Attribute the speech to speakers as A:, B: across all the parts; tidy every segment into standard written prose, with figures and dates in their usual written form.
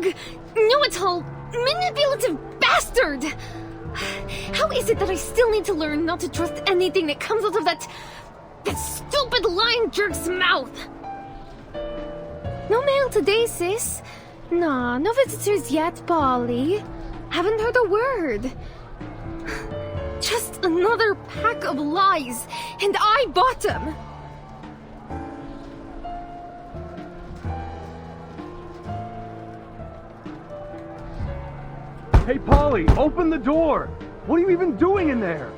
A: smug, know-it-all, manipulative bastard! How is it that I still need to learn not to trust anything that comes out of that stupid lying jerk's mouth? No mail today, sis. Nah, no visitors yet, Polly. Haven't heard a word. Just another pack of lies, and I bought them.
B: Hey, Polly, open the door! What are you even doing in there?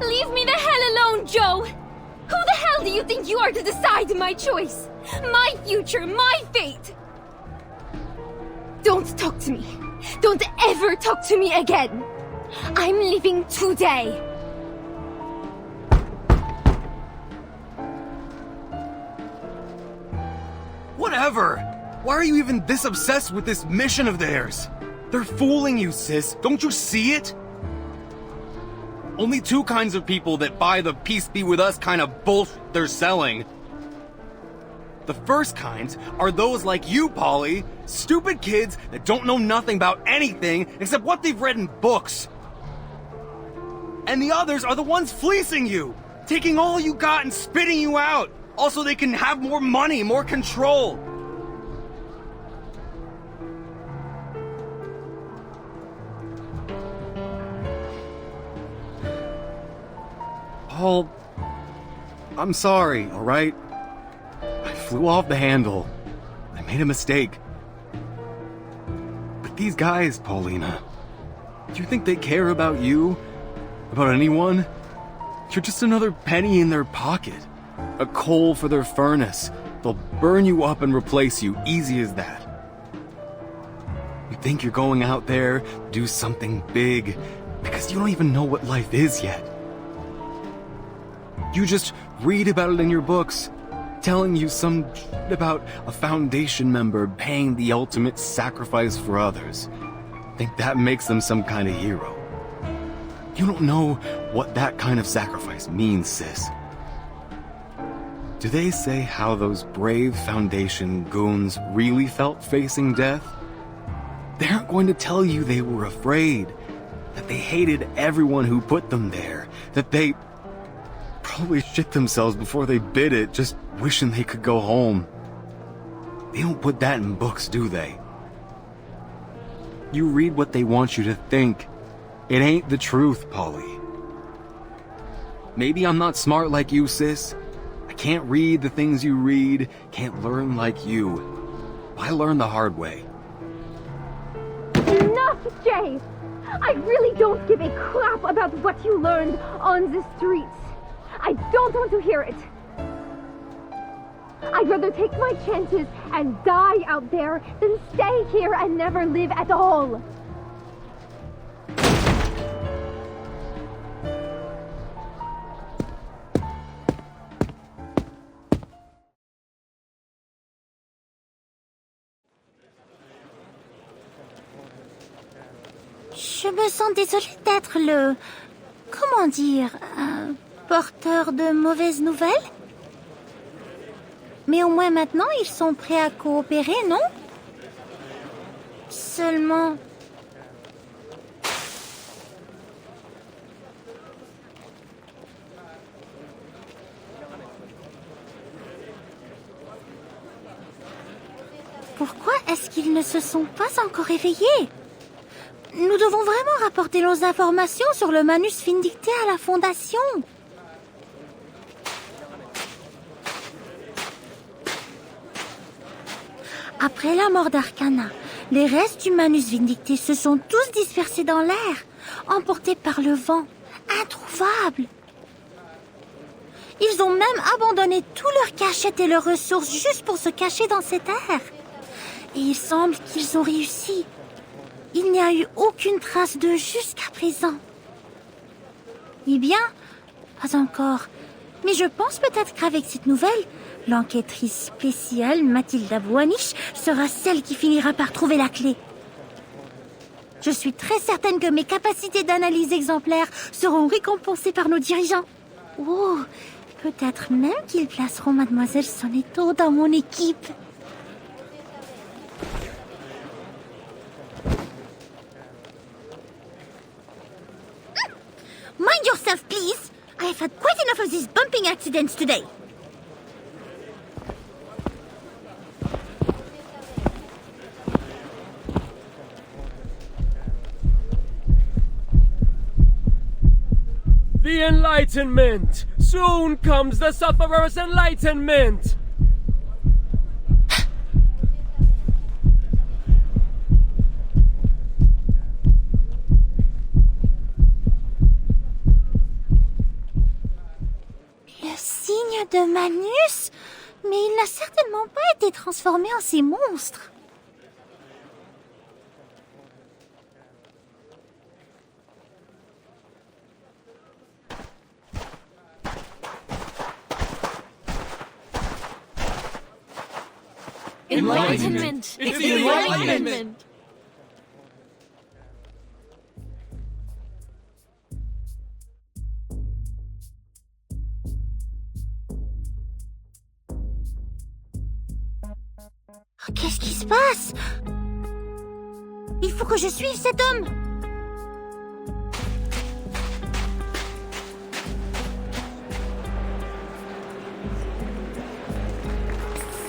A: Leave me the hell alone, Joe! Who the hell do you think you are to decide my choice? My future, my fate! Don't talk to me. Don't ever talk to me again. I'm leaving today.
B: Whatever! Why are you even this obsessed with this mission of theirs? They're fooling you, sis. Don't you see it? Only two kinds of people that buy the peace be with us kind of bullshit they're selling. The first kinds are those like you, Polly. Stupid kids that don't know nothing about anything except what they've read in books. And the others are the ones fleecing you, taking all you got and spitting you out. Also, they can have more money, more control. Paul, I'm sorry, all right? I flew off the handle. I made a mistake. But these guys, Paulina, do you think they care about you? About anyone? You're just another penny in their pocket. A coal for their furnace. They'll burn you up and replace you, easy as that. You think you're going out there, do something big, because you don't even know what life is yet. You just read about it in your books, telling you some shit about a Foundation member paying the ultimate sacrifice for others. Think that makes them some kind of hero. You don't know what that kind of sacrifice means, sis. Do they say how those brave Foundation goons really felt facing death? They aren't going to tell you they were afraid, that they hated everyone who put them there, that they probably shit themselves before they bid it, just wishing they could go home. They don't put that in books, do they? You read what they want you to think. It ain't the truth, Polly. Maybe I'm not smart like you, sis. I can't read the things you read, can't learn like you. I learned the hard way.
A: Enough, Jay! I really don't give a crap about what you learned on the streets. I don't want to hear it. I'd rather take my chances and die out there than stay here and never live at all.
C: Je me sens désolée d'être le... Comment dire... porteur de mauvaises nouvelles? Mais au moins maintenant, ils sont prêts à coopérer, non? Seulement... Pourquoi est-ce qu'ils ne se sont pas encore réveillés? Nous devons vraiment rapporter nos informations sur le manus vindicté à la Fondation. Après la mort d'Arcana, les restes du manus vindicté se sont tous dispersés dans l'air, emportés par le vent, introuvables. Ils ont même abandonné tous leurs cachettes et leurs ressources juste pour se cacher dans cet air. Et il semble qu'ils ont réussi. Il n'y a eu aucune trace d'eux jusqu'à présent. Eh bien, pas encore. Mais je pense peut-être qu'avec cette nouvelle, l'enquêtrice spéciale Mathilda Boanich sera celle qui finira par trouver la clé. Je suis très certaine que mes capacités d'analyse exemplaires seront récompensées par nos dirigeants. Oh, peut-être même qu'ils placeront Mademoiselle Sonetto dans mon équipe. yourself, please. I have had quite enough of these bumping accidents today.
D: The Enlightenment! Soon comes the Sufferer's Enlightenment!
C: Le signe de Manus? Mais il n'a certainement pas été transformé en ces monstres.
A: Enlightenment! It's the Enlightenment!
C: Qu'est-ce qui se passe? Il faut que je suive cet homme.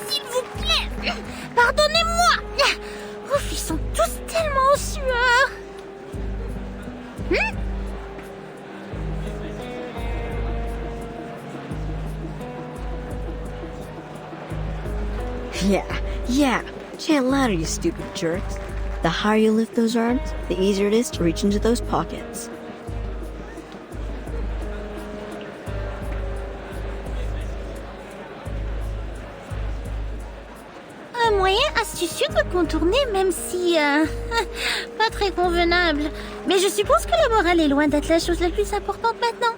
C: S'il vous plaît, pardonnez-moi. Ouf, ils sont tous tellement en sueur.
E: Yeah. Chant louder, you stupid jerks. The higher you lift those arms, the easier it is to reach into those pockets.
C: Un moyen astucieux de contourner, même si... pas très convenable. Mais je suppose que la morale est loin d'être la chose la plus importante maintenant.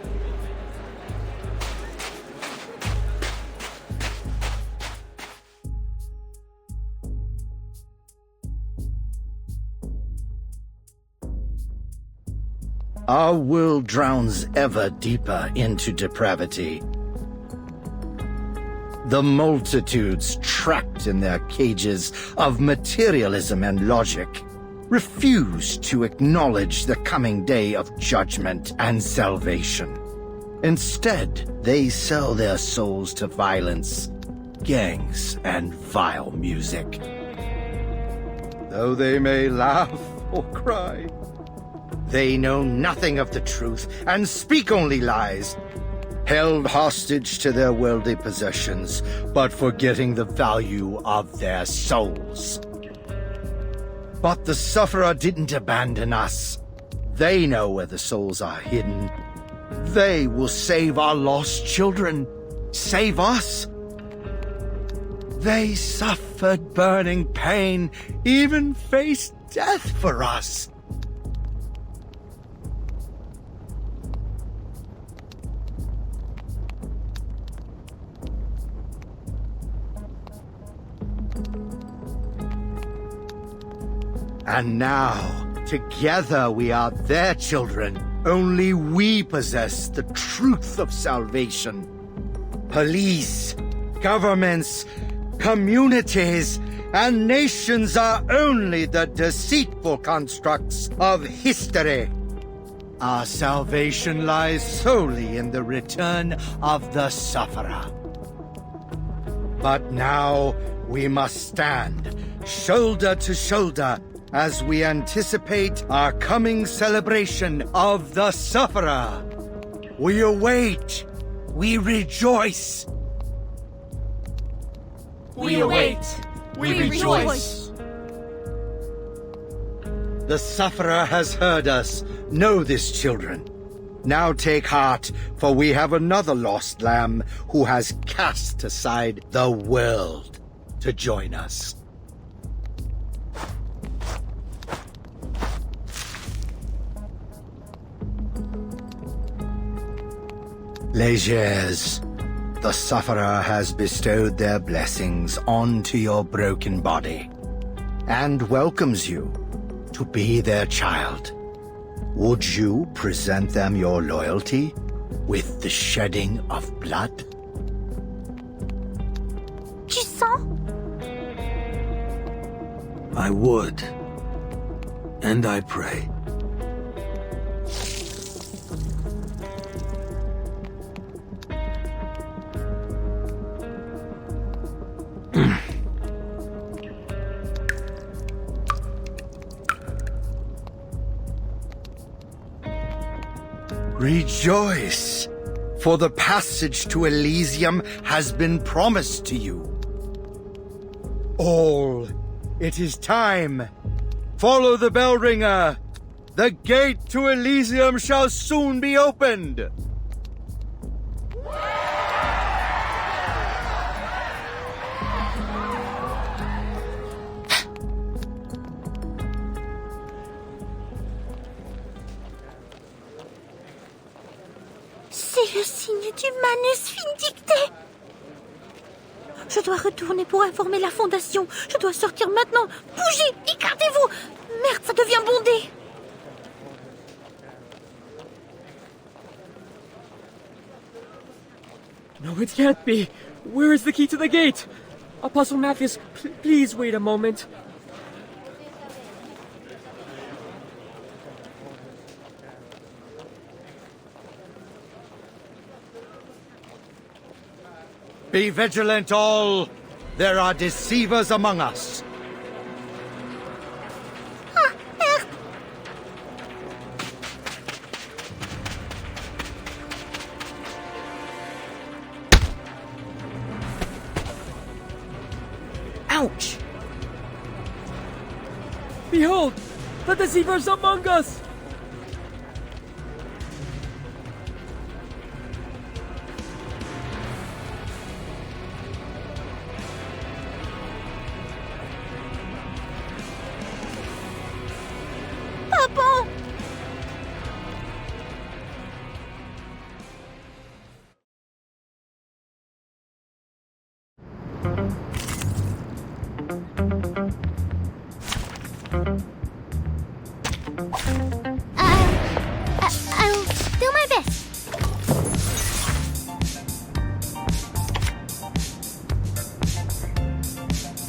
F: Our world drowns ever deeper into depravity. The multitudes trapped in their cages of materialism and logic refuse to acknowledge the coming day of judgment and salvation. Instead, they sell their souls to violence, gangs, and vile music. Though they may laugh or cry, they know nothing of the truth and speak only lies, held hostage to their worldly possessions, but forgetting the value of their souls. But the Sufferer didn't abandon us. They know where the souls are hidden. They will save our lost children, save us. They suffered burning pain, even faced death for us. And now, together we are their children. Only we possess the truth of salvation. Police, governments, communities, and nations are only the deceitful constructs of history. Our salvation lies solely in the return of the Sufferer. But now we must stand shoulder to shoulder as we anticipate our coming celebration of the Sufferer. We await, we rejoice.
A: We await, we rejoice.
F: The Sufferer has heard us. Know this, children. Now take heart, for we have another lost lamb who has cast aside the world to join us. Légers, the Sufferer has bestowed their blessings onto your broken body and welcomes you to be their child. Would you present them your loyalty with the shedding of blood?
C: Tu sens?
G: I would. And I pray.
F: Rejoice, for the passage to Elysium has been promised to you. All, it is time. Follow the bell ringer. The gate to Elysium shall soon be opened.
C: C'est le signe du manus vindicté. Je dois retourner pour informer la Fondation. Je dois sortir maintenant. Bougez, écartez-vous. Merde, ça devient bondé.
D: No, it can't be. Where is the key to the gate? Apostle Matthias, please wait a moment.
F: Be vigilant all. There are deceivers among us.
C: Ah, merde.
E: Ouch!
D: Behold, the deceivers among us!
C: Papa.
A: I'll do my best.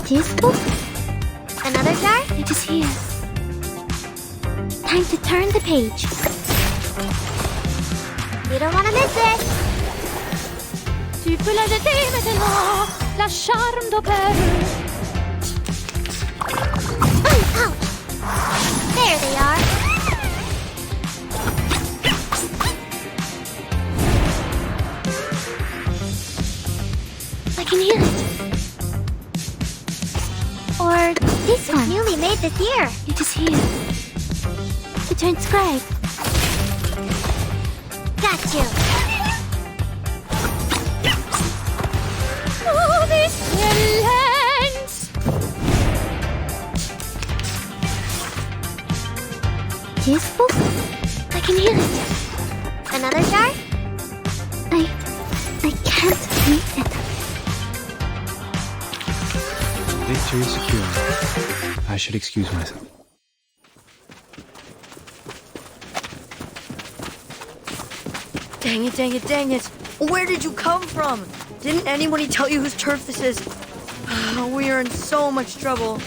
A: Teaspoon? Another jar? It is here. Time to turn the page. You don't want to miss it.
G: Tu peux la jeter maintenant, la charme d'opéra.
A: Oh, ouch. There they are. I can hear it. Or this one. Newly made this year. It is here. To turn scribe. Got you.
G: Oh, this lens!
A: Teaspoon? I can hear it. Another jar? I can't read it.
B: Victory secure. I should excuse myself.
E: Dang it, dang it, dang it. Where did you come from? Didn't anybody tell you whose turf this is? We are in so much trouble.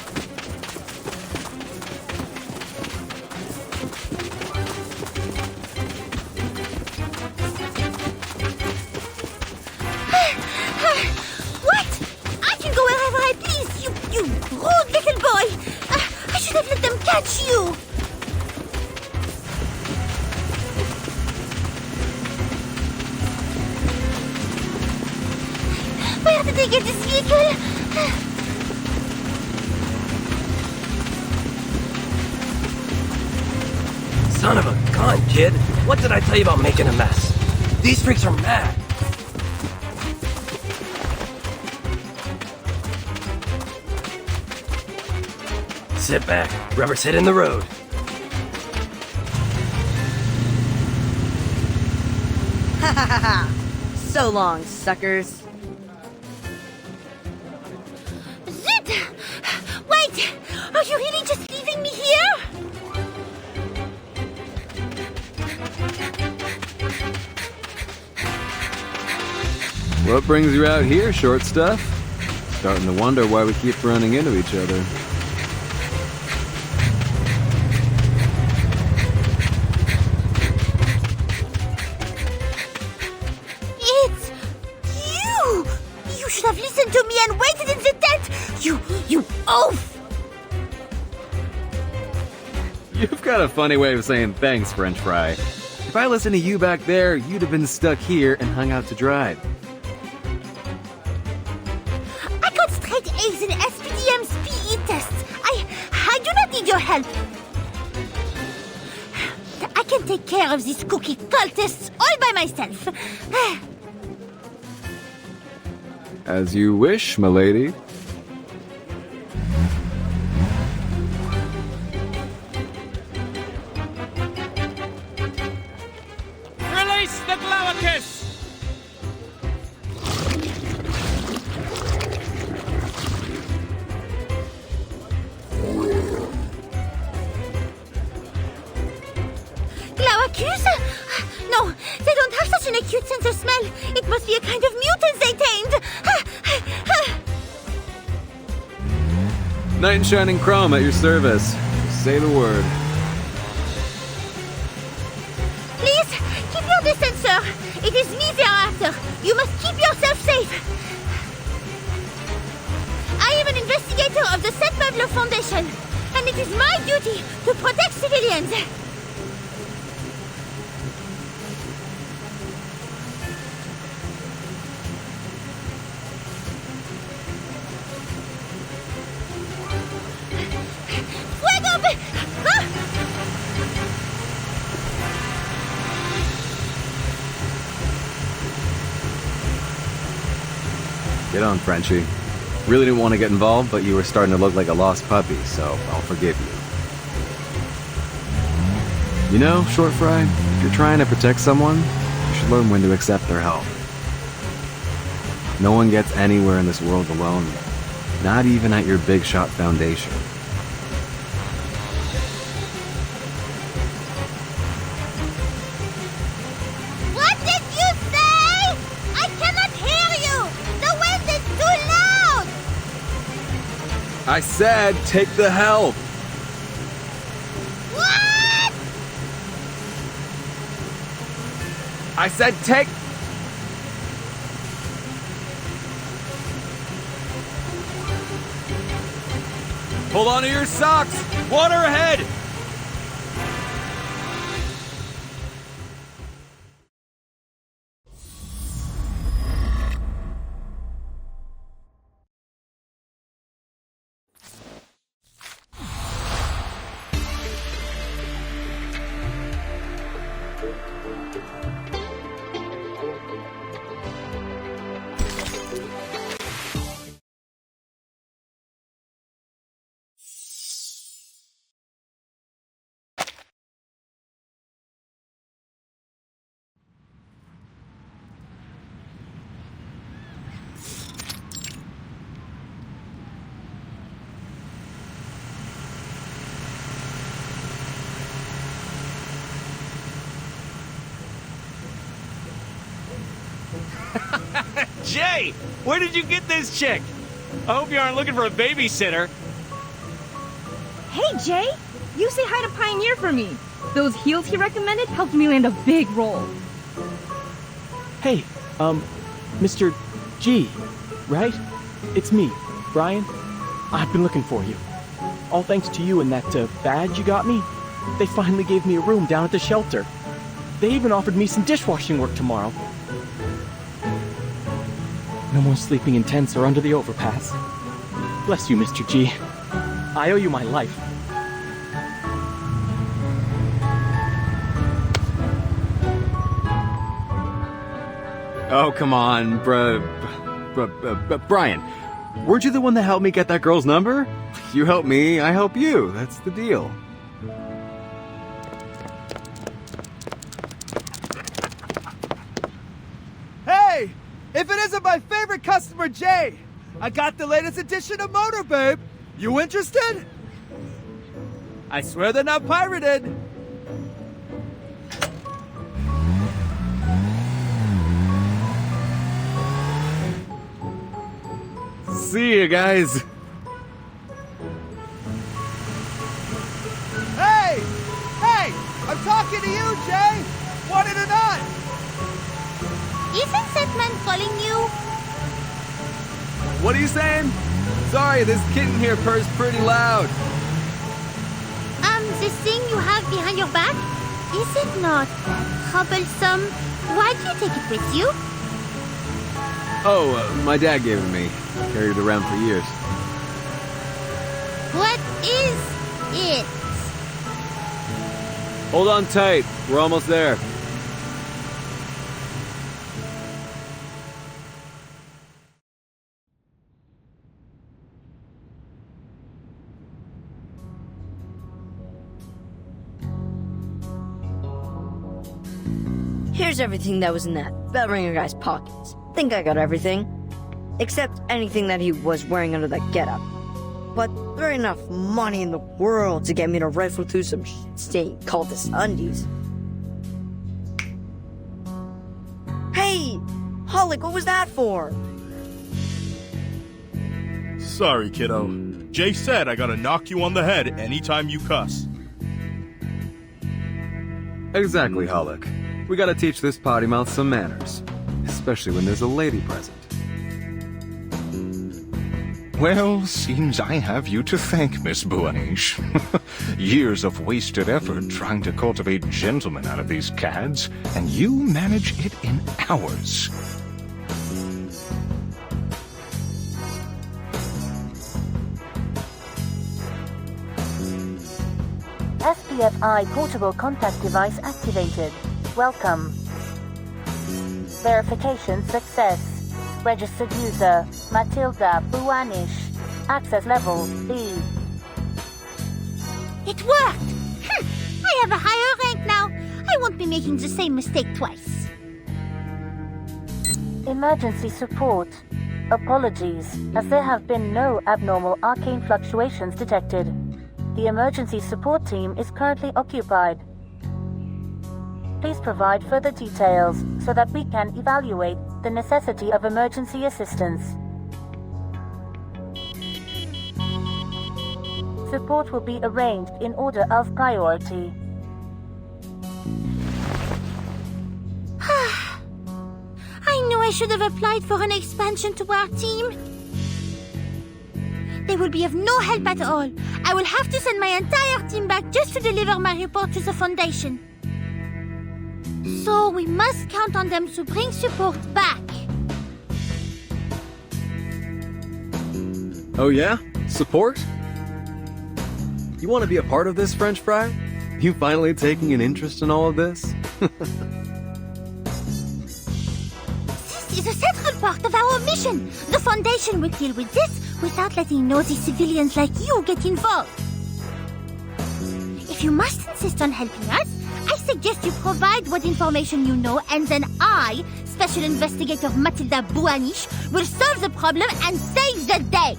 C: What? I can go wherever I please, you rude little boy. I should have let them catch you. Where did they get this vehicle?
D: Son of a gun, kid! What did I tell you about making a mess? These freaks are mad! Sit back. Rubber's hitting the road.
E: Ha ha ha ha! So long, suckers.
C: Zit! Wait! Are you really just leaving me here?
B: What brings you out here, short stuff? Starting to wonder why we keep running into each other.
C: It's you! You should have listened to me and waited in the tent! You oaf!
B: You've got a funny way of saying thanks, French fry. If I listened to you back there, you'd have been stuck here and hung out to dry.
C: I got straight A's in SPDM's PE tests. I do not need your help. I can take care of these cookie cultists all by myself.
B: As you wish, milady.
D: Release the Glaucus!
C: Glaucus? No, they don't have such an acute sense of smell. It must be a kind of mutant they tamed.
B: Knight in shining chrome at your service. Say the word.
C: Please, keep your distance, sir. It is me they are after. You must keep yourself safe. I am an investigator of the St. Pablo Foundation, and it is my duty to protect civilians. Fuego!
B: Get on, Frenchie. Really didn't want to get involved, but you were starting to look like a lost puppy, so I'll forgive you. You know, Short Fry, if you're trying to protect someone, you should learn when to accept their help. No one gets anywhere in this world alone, not even at your big shot foundation.
C: What did you say? I cannot hear you. The wind is too loud.
B: I said, take the help!
C: What?
B: I said, take... Hold on to your socks! Water ahead!
H: Jay, where did you get this chick? I hope you aren't looking for a babysitter.
I: Hey, Jay! You say hi to Pioneer for me. Those heels he recommended helped me land a big role.
D: Hey, Mr. G, right? It's me, Brian. I've been looking for you. All thanks to you and that badge you got me. They finally gave me a room down at the shelter. They even offered me some dishwashing work tomorrow. No more sleeping in tents or under the overpass. Bless you, Mr. G. I owe you my life.
B: Oh, come on, Brian. Weren't you the one that helped me get that girl's number? You help me, I help you. That's the deal.
J: Hey! If it isn't my favorite customer, Jay! I got the latest edition of Motor Babe. You interested? I swear they're not pirated.
B: See you guys.
J: Hey! Hey! I'm talking to you, Jay! Want it or not?
C: Isn't that man calling you?
B: What are you saying? Sorry, this kitten here purrs pretty loud.
C: This thing you have behind your back? Is it not troublesome? Why do you take it with you?
B: Oh, my dad gave it to me. Carried it around for years.
C: What is it?
B: Hold on tight. We're almost there.
E: Here's everything that was in that bell ringer guy's pockets. Think I got everything. Except anything that he was wearing under that getup. But there ain't enough money in the world to get me to rifle through some shit called this undies. Hey! Hollick, what was that for?
K: Sorry, kiddo. Jay said I gotta knock you on the head anytime you cuss.
B: Exactly, Hollick. We gotta teach this potty mouth some manners. Especially when there's a lady present.
L: Well, seems I have you to thank, Miss Buanish. Years of wasted effort trying to cultivate gentlemen out of these cads, and you manage it in hours.
M: SPFI portable contact device activated. Welcome. Verification success. Registered user, Matilda Buanish. Access level, B.
C: It worked! I have a higher rank now. I won't be making the same mistake twice.
M: Emergency support. Apologies, as there have been no abnormal arcane fluctuations detected. The emergency support team is currently occupied. Please provide further details so that we can evaluate the necessity of emergency assistance. Support will be arranged in order of priority.
C: I knew I should have applied for an expansion to our team. They will be of no help at all. I will have to send my entire team back just to deliver my report to the Foundation. So we must count on them to bring support back.
B: Oh yeah? Support? You want to be a part of this, French fry? You finally taking an interest in all of this?
C: This is a central part of our mission. The Foundation will deal with this without letting nosy civilians like you get involved. If you must insist on helping us, I suggest you provide what information you know, and then I, Special Investigator Matilda Buanish, will solve the problem and save the day.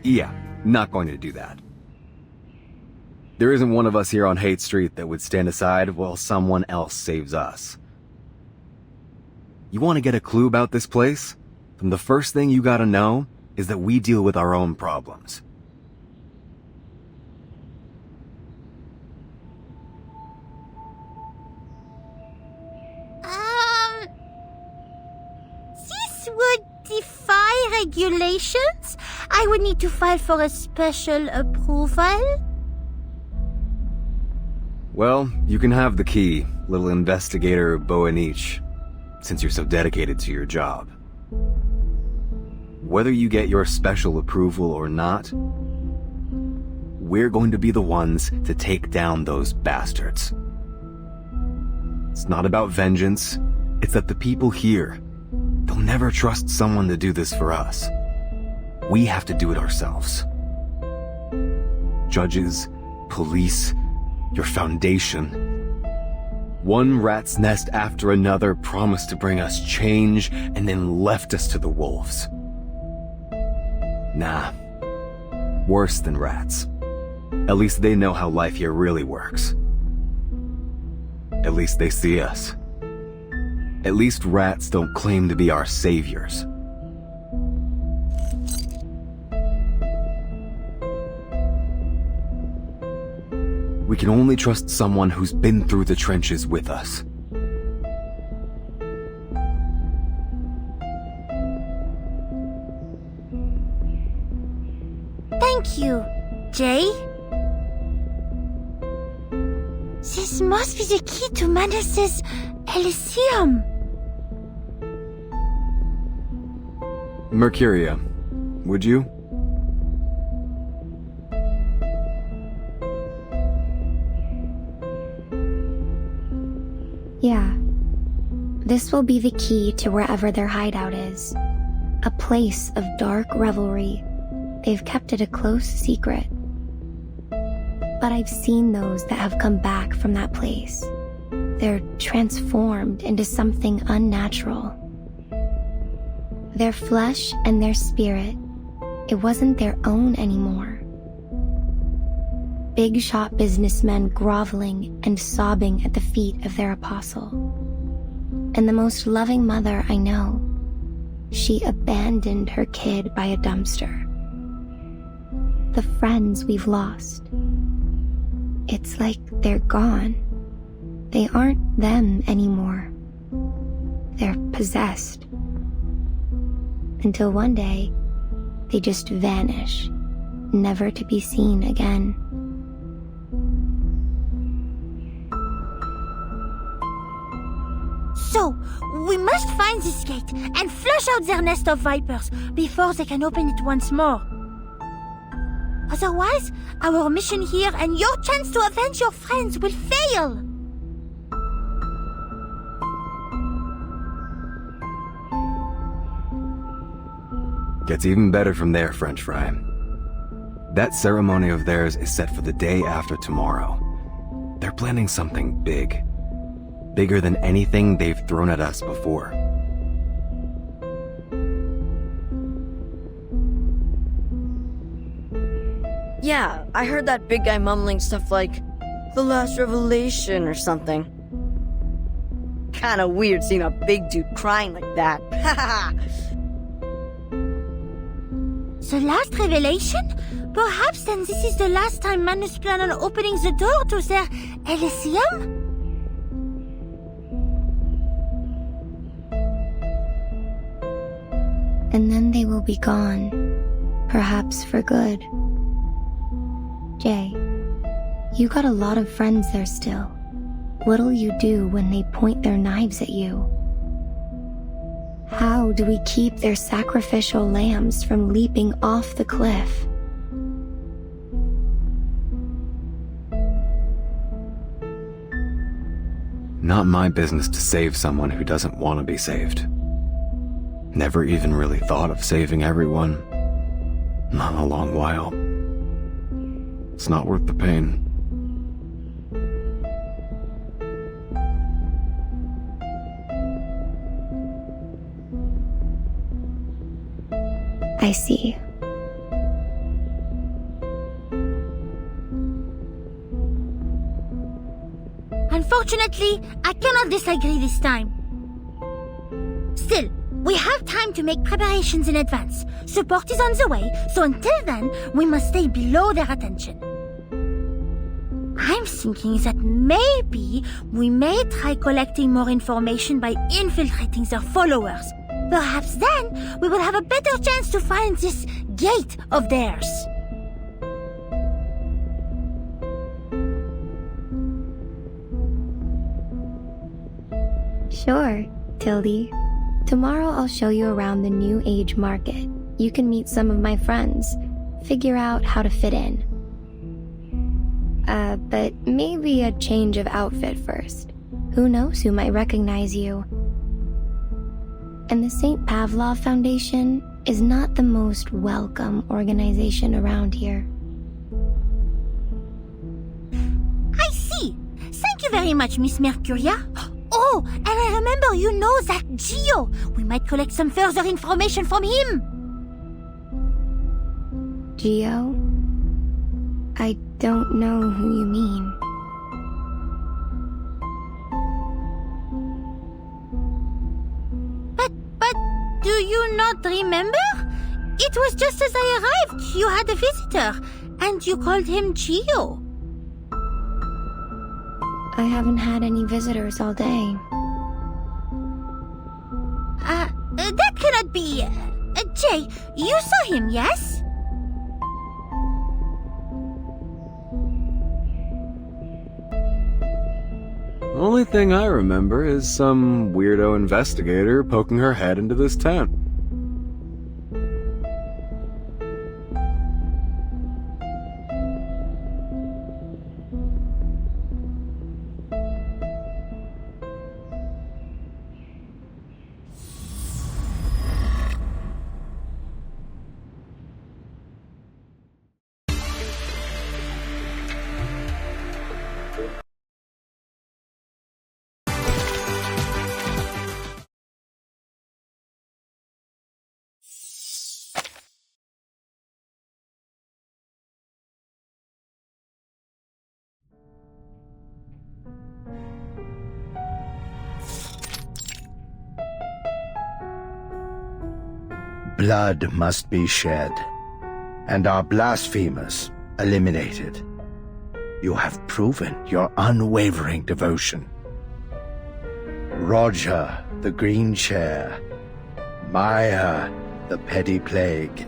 B: Yeah, not going to do that. There isn't one of us here on Hate Street that would stand aside while someone else saves us. You want to get a clue about this place? Then the first thing you gotta know is that we deal with our own problems.
C: This would defy regulations. I would need to file for a special approval.
B: Well, you can have the key, little investigator Boanich, since you're so dedicated to your job. Whether you get your special approval or not, we're going to be the ones to take down those bastards. It's not about vengeance, it's that the people here, they'll never trust someone to do this for us. We have to do it ourselves. Judges, police, your foundation. One rat's nest after another promised to bring us change and then left us to the wolves. Nah, worse than rats. At least they know how life here really works. At least they see us. At least rats don't claim to be our saviors. We can only trust someone who's been through the trenches with us.
C: Thank you, Jay. This must be the key to Manus's Elysium.
B: Mercuria, would you?
N: Yeah. This will be the key to wherever their hideout is. A place of dark revelry. They've kept it a close secret. But I've seen those that have come back from that place. They're transformed into something unnatural. Their flesh and their spirit, it wasn't their own anymore. Big shot businessmen groveling and sobbing at the feet of their apostle. And the most loving mother I know, she abandoned her kid by a dumpster. The friends we've lost, it's like they're gone. They aren't them anymore. They're possessed. Until one day, they just vanish, never to be seen again.
C: So, we must find this gate and flush out their nest of vipers before they can open it once more. Otherwise, our mission here and your chance to avenge your friends will fail.
B: Gets even better from there, French fry. That ceremony of theirs is set for the day after tomorrow. They're planning something big. Bigger than anything they've thrown at us before.
E: Yeah, I heard that big guy mumbling stuff like, the last revelation or something. Kinda weird seeing a big dude crying like that.
C: The last revelation? Perhaps then this is the last time Manus plan on opening the door to their Elysium?
N: And then they will be gone, perhaps for good. Jay, you got a lot of friends there still. What'll you do when they point their knives at you? How do we keep their sacrificial lambs from leaping off the cliff?
B: Not my business to save someone who doesn't want to be saved. Never even really thought of saving everyone. Not in a long while. It's not worth the pain.
N: I see.
C: Unfortunately, I cannot disagree this time. Still, we have time to make preparations in advance. Support is on the way, so until then, we must stay below their attention. I'm thinking that maybe we may try collecting more information by infiltrating their followers. Perhaps then we will have a better chance to find this gate of theirs.
N: Sure, Tildy. Tomorrow I'll show you around the New Age market. You can meet some of my friends, figure out how to fit in. But maybe a change of outfit first. Who knows who might recognize you? And the St. Pavlov Foundation is not the most welcome organization around here.
C: I see. Thank you very much, Miss Mercuria. Oh, and I remember you know that Gio. We might collect some further information from him.
N: Gio? I don't know who you mean.
C: But do you not remember? It was just as I arrived. You had a visitor, and you called him Gio.
N: I haven't had any visitors all day.
C: That cannot be. Jay, you saw him, yes?
B: Only thing I remember is some weirdo investigator poking her head into this tent.
F: Blood must be shed, and our blasphemers eliminated. You have proven your unwavering devotion. Roger, the Green Chair, Maya, the Petty Plague,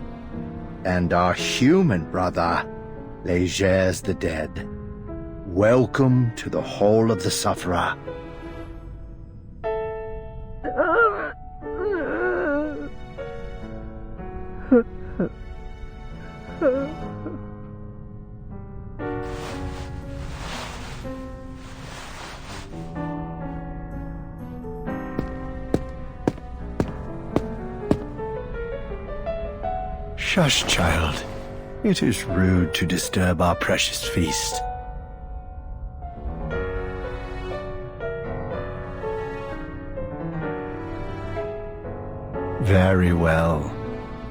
F: and our human brother, Legers the Dead. Welcome to the Hall of the Sufferer. Shush, child. It is rude to disturb our precious feast. Very well.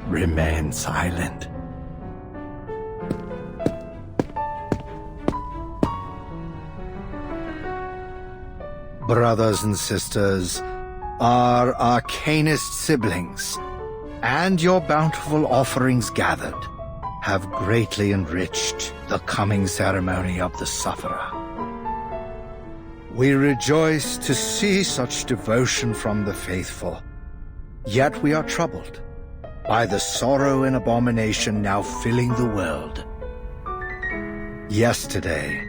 F: Remain silent. Brothers and sisters, our arcanist siblings, and your bountiful offerings gathered, have greatly enriched the coming ceremony of the Sufferer. We rejoice to see such devotion from the faithful, yet we are troubled by the sorrow and abomination now filling the world. Yesterday,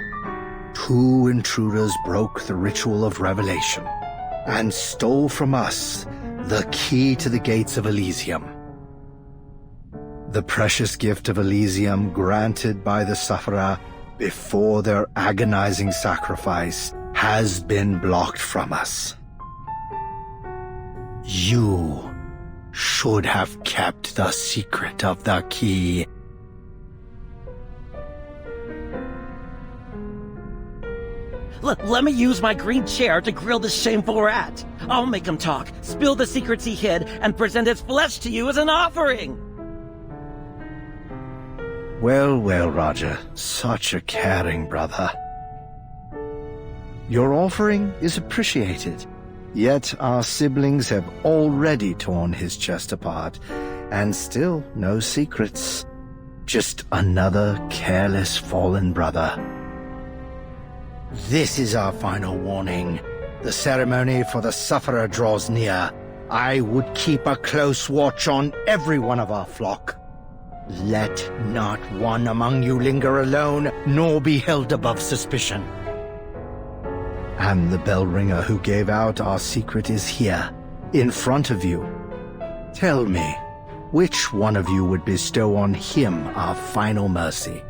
F: 2 intruders broke the ritual of revelation and stole from us the key to the gates of Elysium. The precious gift of Elysium granted by the Sufferer before their agonizing sacrifice has been blocked from us. You should have kept the secret of the key.
O: Let me use my green chair to grill this shameful rat. I'll make him talk, spill the secrets he hid, and present his flesh to you as an offering.
F: Well, well, Roger. Such a caring brother. Your offering is appreciated, yet our siblings have already torn his chest apart, and still no secrets. Just another careless fallen brother. This is our final warning. The ceremony for the Sufferer draws near. I would keep a close watch on every one of our flock. Let not one among you linger alone, nor be held above suspicion. And the bell ringer who gave out our secret is here, in front of you. Tell me, which one of you would bestow on him our final mercy?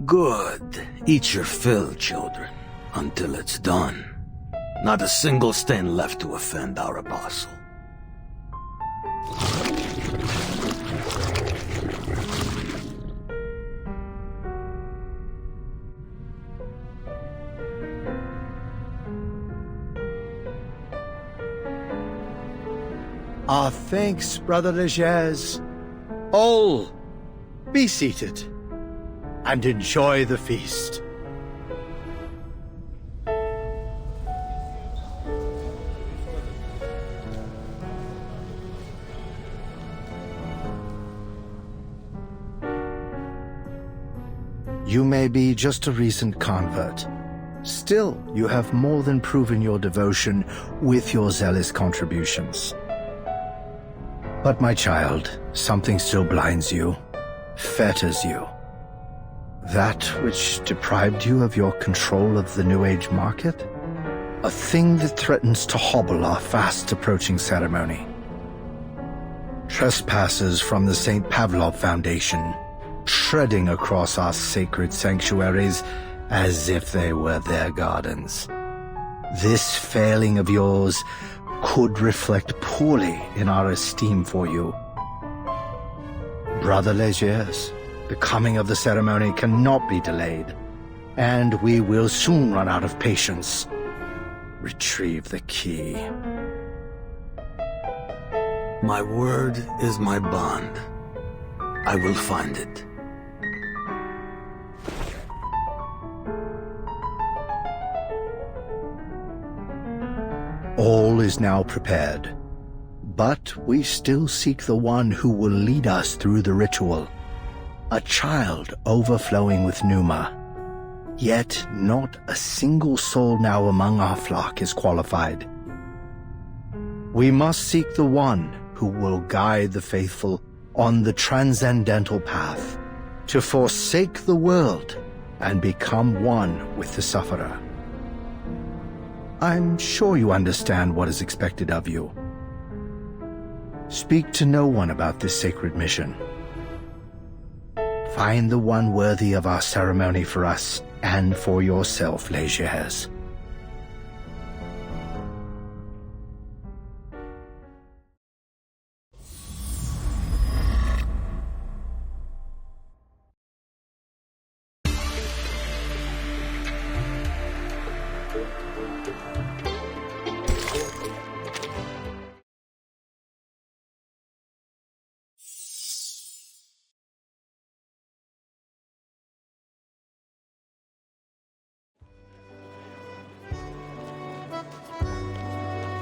P: Good. Eat your fill, children, until it's done. Not a single stain left to offend our apostle.
F: Our thanks, Brother Legers. All Be seated and enjoy the feast. You may be just a recent convert. Still, you have more than proven your devotion with your zealous contributions. But my child, something still blinds you, fetters you. That which deprived you of your control of the New Age market? A thing that threatens to hobble our fast approaching ceremony. Trespassers from the St. Pavlov Foundation, treading across our sacred sanctuaries as if they were their gardens. This failing of yours could reflect poorly in our esteem for you. Brother Legers, the coming of the ceremony cannot be delayed, and we will soon run out of patience. Retrieve the key.
P: My word is my bond. I will find it.
F: All is now prepared, but we still seek the one who will lead us through the ritual. A child overflowing with pneuma. Yet not a single soul now among our flock is qualified. We must seek the one who will guide the faithful on the transcendental path, to forsake the world and become one with the sufferer. I'm sure you understand what is expected of you. Speak to no one about this sacred mission. Find the one worthy of our ceremony for us and for yourself, Legers.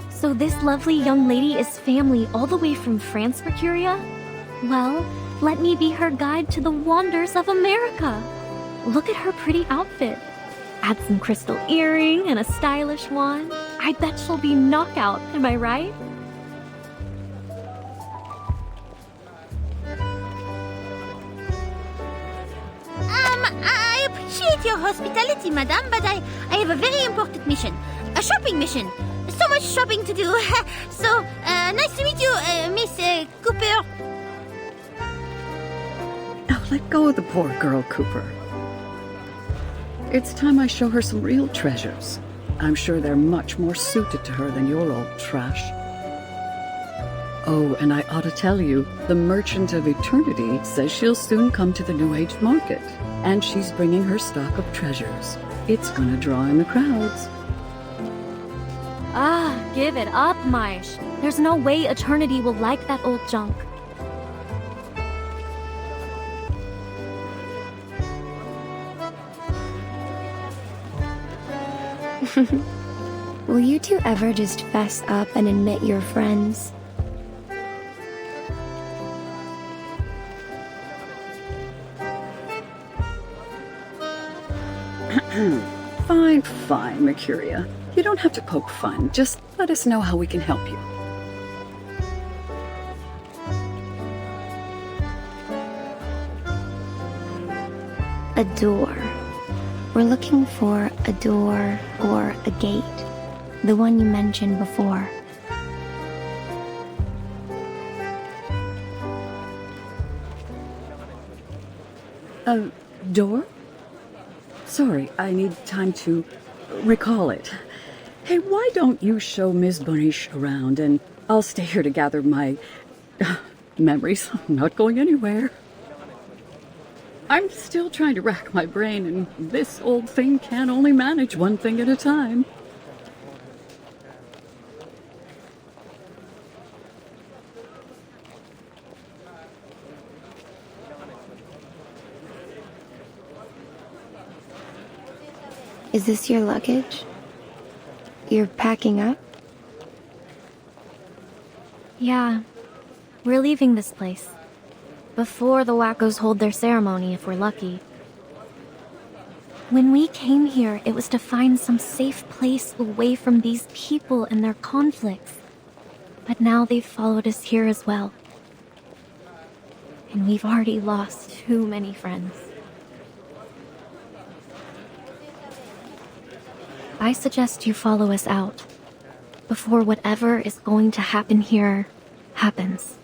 A: So this lovely young lady is family all the way from France, Mercuria? Well, let me be her guide to the wonders of America. Look at her pretty outfit. Add some crystal earring and a stylish one. I bet she'll be knockout, am I right?
C: I appreciate your hospitality, madame, but I have a very important mission. A shopping mission. So much shopping to do. So, nice to meet you, Miss Cooper.
Q: Oh, let go of the poor girl, Cooper. It's time I show her some real treasures. I'm sure they're much more suited to her than your old trash. Oh, and I ought to tell you, the Merchant of Eternity says she'll soon come to the New Age market, and she's bringing her stock of treasures. It's gonna draw in the crowds.
A: Ah, give it up, Maish. There's no way Eternity will like that old junk.
N: Will you two ever just fess up and admit you're friends?
Q: Fine, Mercuria. You don't have to poke fun. Just let us know how we can help you.
N: A door. We're looking for a door or a gate. The one you mentioned before.
Q: A door? Sorry, I need time to recall it. Hey, why don't you show Ms. Bonish around and I'll stay here to gather my memories. I'm not going anywhere. I'm still trying to rack my brain, and this old thing can only manage one thing at a time.
N: Is this your luggage? You're packing up?
A: Yeah, we're leaving this place. Before the wackos hold their ceremony, if we're lucky. When we came here, it was to find some safe place away from these people and their conflicts. But now they've followed us here as well. And we've already lost too many friends. I suggest you follow us out, before whatever is going to happen here happens.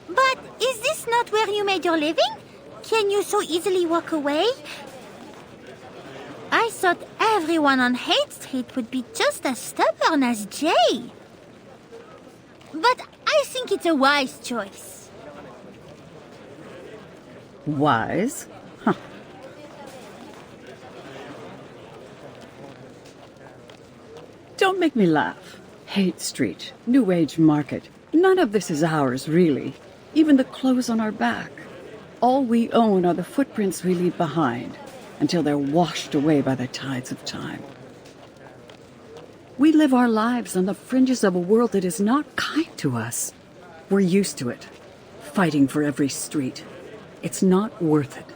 C: But is this not where you made your living? Can you so easily walk away? I thought everyone on Hate Street would be just as stubborn as Jay. But I think it's a wise choice.
Q: Wise? Huh. Don't make me laugh. Hate Street, New Age Market. None of this is ours, really. Even the clothes on our back. All we own are the footprints we leave behind, until they're washed away by the tides of time. We live our lives on the fringes of a world that is not kind to us. We're used to it, fighting for every street. It's not worth it.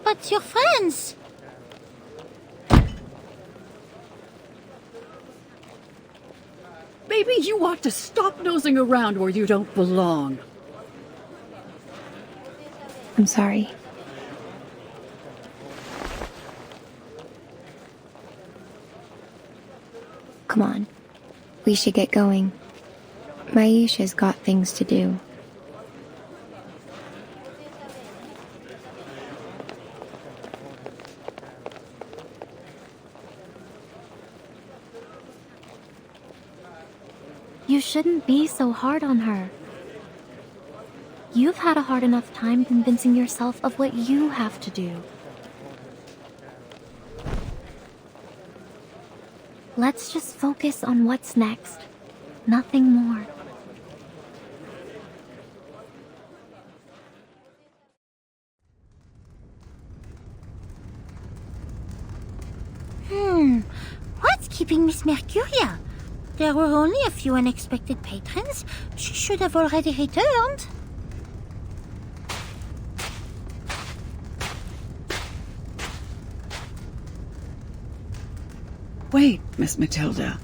C: But your friends...
Q: Maybe you ought to stop nosing around where you don't belong.
N: I'm sorry. Come on. We should get going. Maisha's got things to do.
A: You shouldn't be so hard on her. You've had a hard enough time convincing yourself of what you have to do. Let's just focus on what's next. Nothing more.
C: What's keeping Miss Mercuria? There were only a few unexpected patrons. She should have already returned.
Q: Wait, Miss Matilda.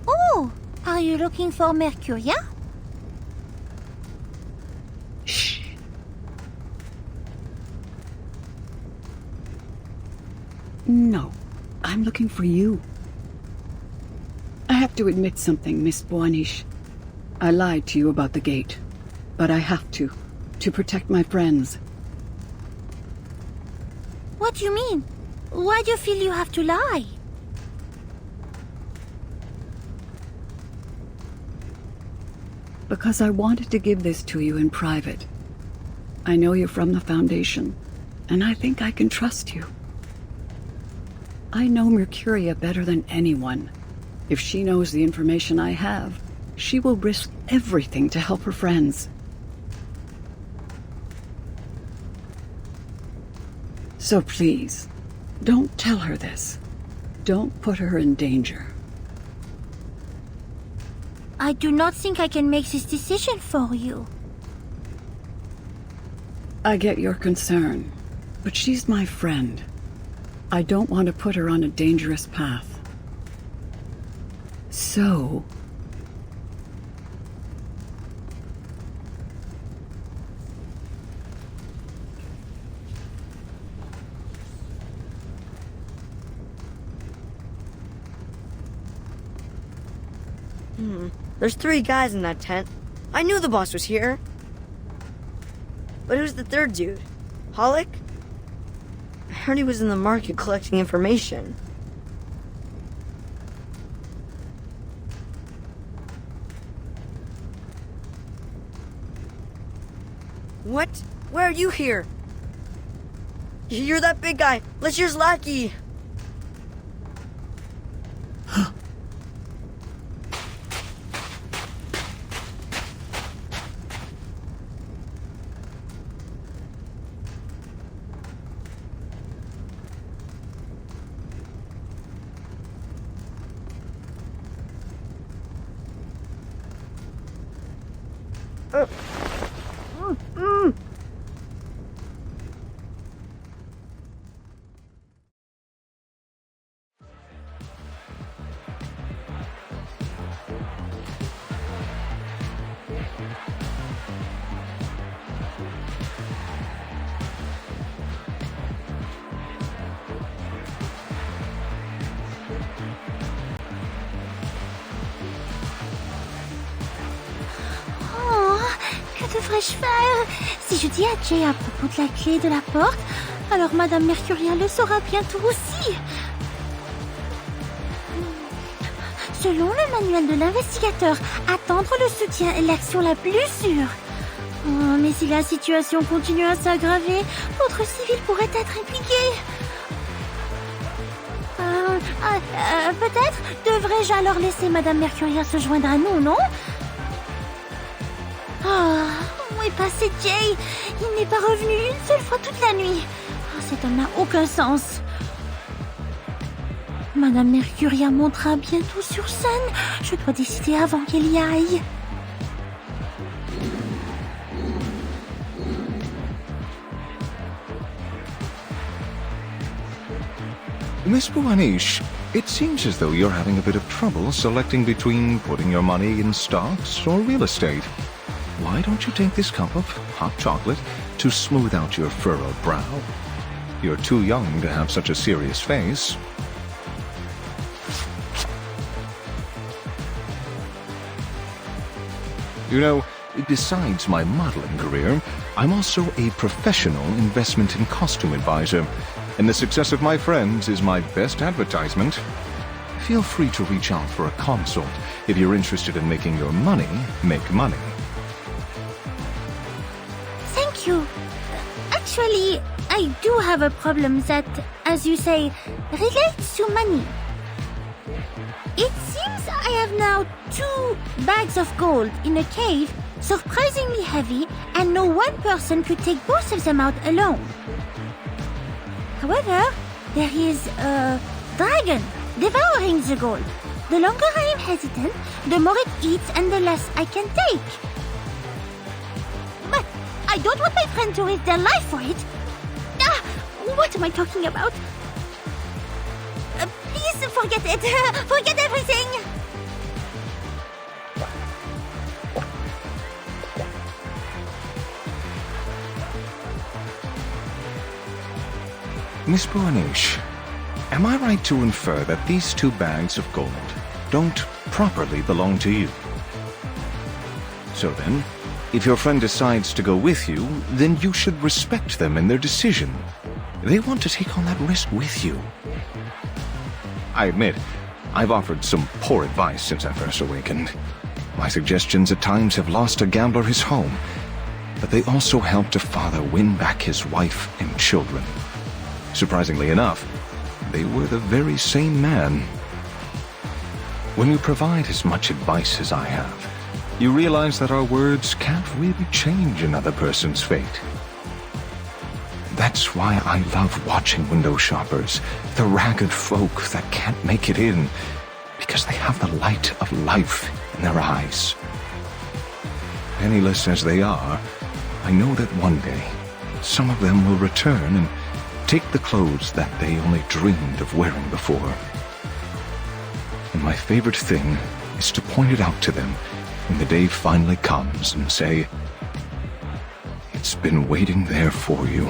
C: Oh, are you looking for Mercuria?
Q: Shh. No, I'm looking for you. I have to admit something, Miss Boanish. I lied to you about the gate, but I have to protect my friends.
C: What do you mean? Why do you feel you have to lie?
Q: Because I wanted to give this to you in private. I know you're from the Foundation, and I think I can trust you. I know Mercuria better than anyone. If she knows the information I have, she will risk everything to help her friends. So please, don't tell her this. Don't put her in danger.
C: I do not think I can make this decision for you.
Q: I get your concern, but she's my friend. I don't want to put her on a dangerous path. So...
E: There's 3 guys in that tent. I knew the boss was here. But who's the 3rd dude? Hollick? I heard he was in the market collecting information. What? Where are you here? You're that big guy. Let's use Lackey.
C: Oh, que devrais-je faire? Si je dis à Jay à propos de la clé de la porte, alors Madame Mercuria le saura bientôt aussi. Selon le manuel de l'investigateur, attendre le soutien est l'action la plus sûre. Oh, mais si la situation continue à s'aggraver, d'autres civils pourraient être impliqués. Peut-être devrais-je alors laisser Madame Mercuria se joindre à nous, non? Où est passé Jay? Il n'est pas revenu une seule fois toute la nuit. Cet homme n'a aucun sens. Madame Mercuria montera bientôt sur scène. Je dois décider avant qu'elle y aille.
L: Miss Buanish, it seems as though you're having a bit of trouble selecting between putting your money in stocks or real estate. Why don't you take this cup of hot chocolate to smooth out your furrowed brow? You're too young to have such a serious face. You know, besides my modeling career, I'm also a professional investment and costume advisor, and the success of my friends is my best advertisement. Feel free to reach out for a consult if you're interested in making your money make money.
C: Thank you. Actually, I do have a problem that, as you say, relates to money. It seems I have now 2 bags of gold in a cave, surprisingly heavy, and no one person could take both of them out alone. However, there is a dragon devouring the gold. The longer I am hesitant, the more it eats and the less I can take. But I don't want my friend to risk their life for it. What am I talking about? Please forget it. Forget everything.
L: Miss Buanish, am I right to infer that these 2 bags of gold don't properly belong to you? So then, if your friend decides to go with you, then you should respect them in their decision. They want to take on that risk with you. I admit, I've offered some poor advice since I first awakened. My suggestions at times have lost a gambler his home, but they also helped a father win back his wife and children. Surprisingly enough, they were the very same man. When you provide as much advice as I have, you realize that our words can't really change another person's fate. That's why I love watching window shoppers, the ragged folk that can't make it in, because they have the light of life in their eyes. Penniless as they are, I know that one day, some of them will return and take the clothes that they only dreamed of wearing before. And my favorite thing is to point it out to them when the day finally comes and say, "It's been waiting there for you."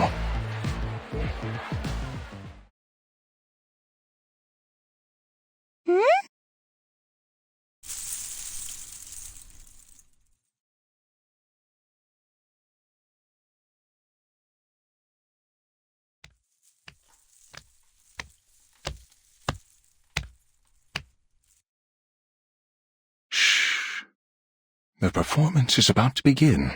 L: The performance is about to begin.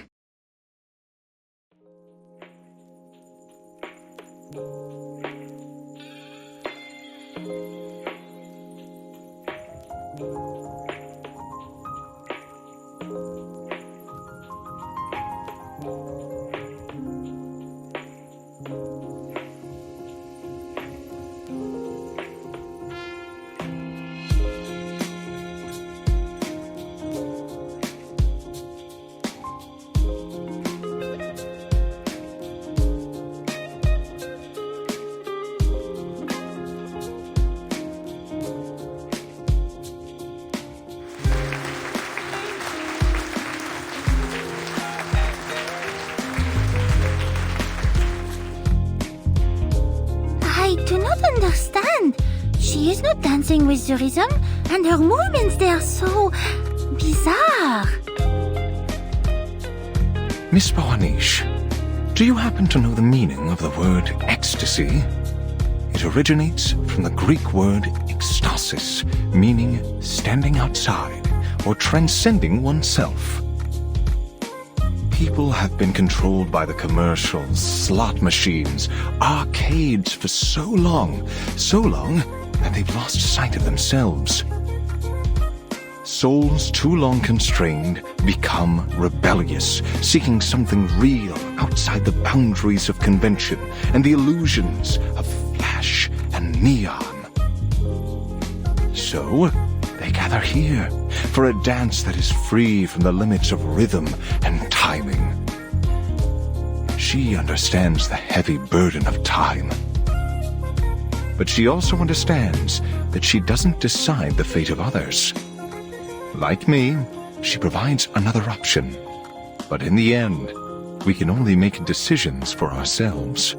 C: She is not dancing with the rhythm, and her movements, they are so bizarre.
L: Miss Boanish, do you happen to know the meaning of the word ecstasy? It originates from the Greek word ekstasis, meaning standing outside or transcending oneself. People have been controlled by the commercials, slot machines, arcades for so long that they've lost sight of themselves. Souls too long constrained become rebellious, seeking something real outside the boundaries of convention and the illusions of flash and neon. So, they gather here for a dance that is free from the limits of rhythm and timing. She understands the heavy burden of time. But she also understands that she doesn't decide the fate of others. Like me, she provides another option. But in the end, we can only make decisions for ourselves.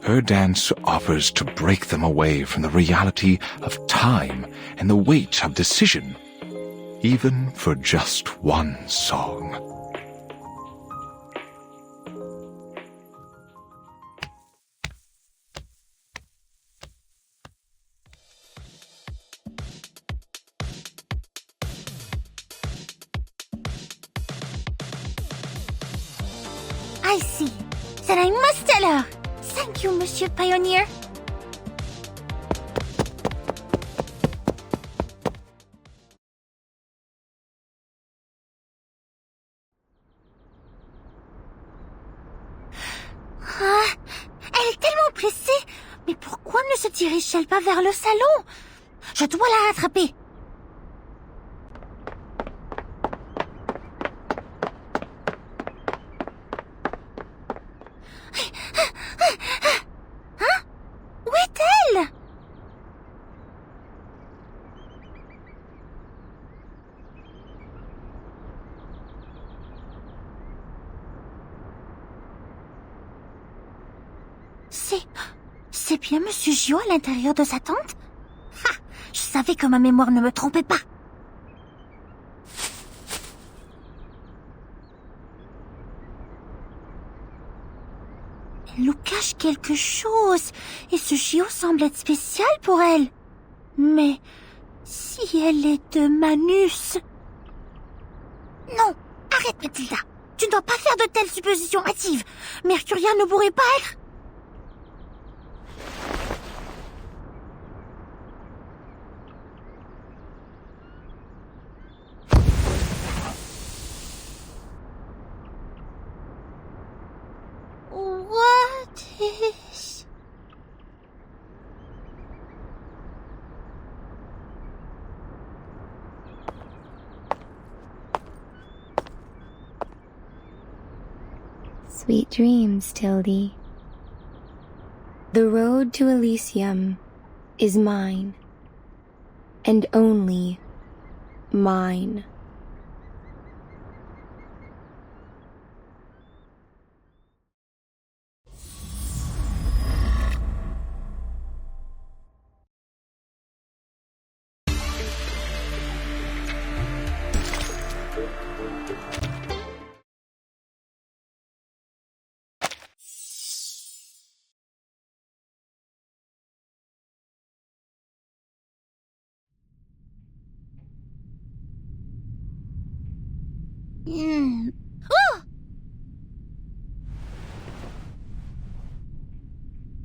L: Her dance offers to break them away from the reality of time and the weight of decision, even for just one song.
C: I see. Then I must tell her. Thank you, Monsieur Pioneer. Ah, elle est tellement pressée. Mais pourquoi ne se dirige-t-elle pas vers le salon? Je dois la rattraper. Hein? Où est-elle? C'est bien Monsieur Gio à l'intérieur de sa tente? Ha! Je savais que ma mémoire ne me trompait pas. Elle nous cache quelque chose, et ce Gio semble être spécial pour elle. Mais si elle est de Manus... Non, arrête Mathilda. Tu ne dois pas faire de telles suppositions hâtives. Mercuria ne pourrait pas être... What is...
N: Sweet dreams, Tildy. The road to Elysium is mine, and only mine.
C: Oh!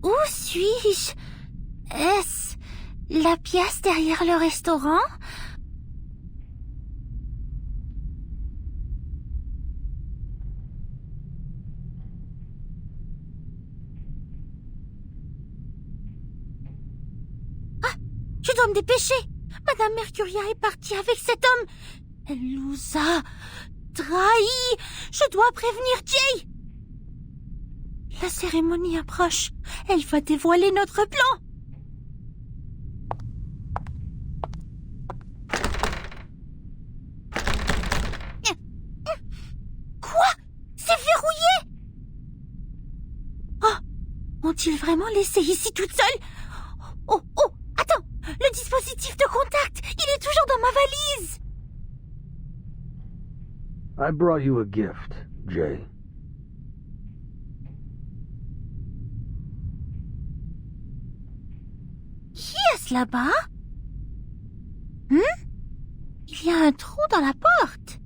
C: Où suis-je? Est-ce la pièce derrière le restaurant? Ah! Je dois me dépêcher! Madame Mercuria est partie avec cet homme! Elle nous a... trahis! Je dois prévenir Jay! La cérémonie approche. Elle va dévoiler notre plan. Quoi? C'est verrouillé? Oh! Ont-ils vraiment laissé ici toute seule? Oh, oh! dispositif de contact. Il est toujours dans ma valise.
P: I brought you a gift, Jay.
C: Qui est-ce là-bas? Il y a un trou dans la porte.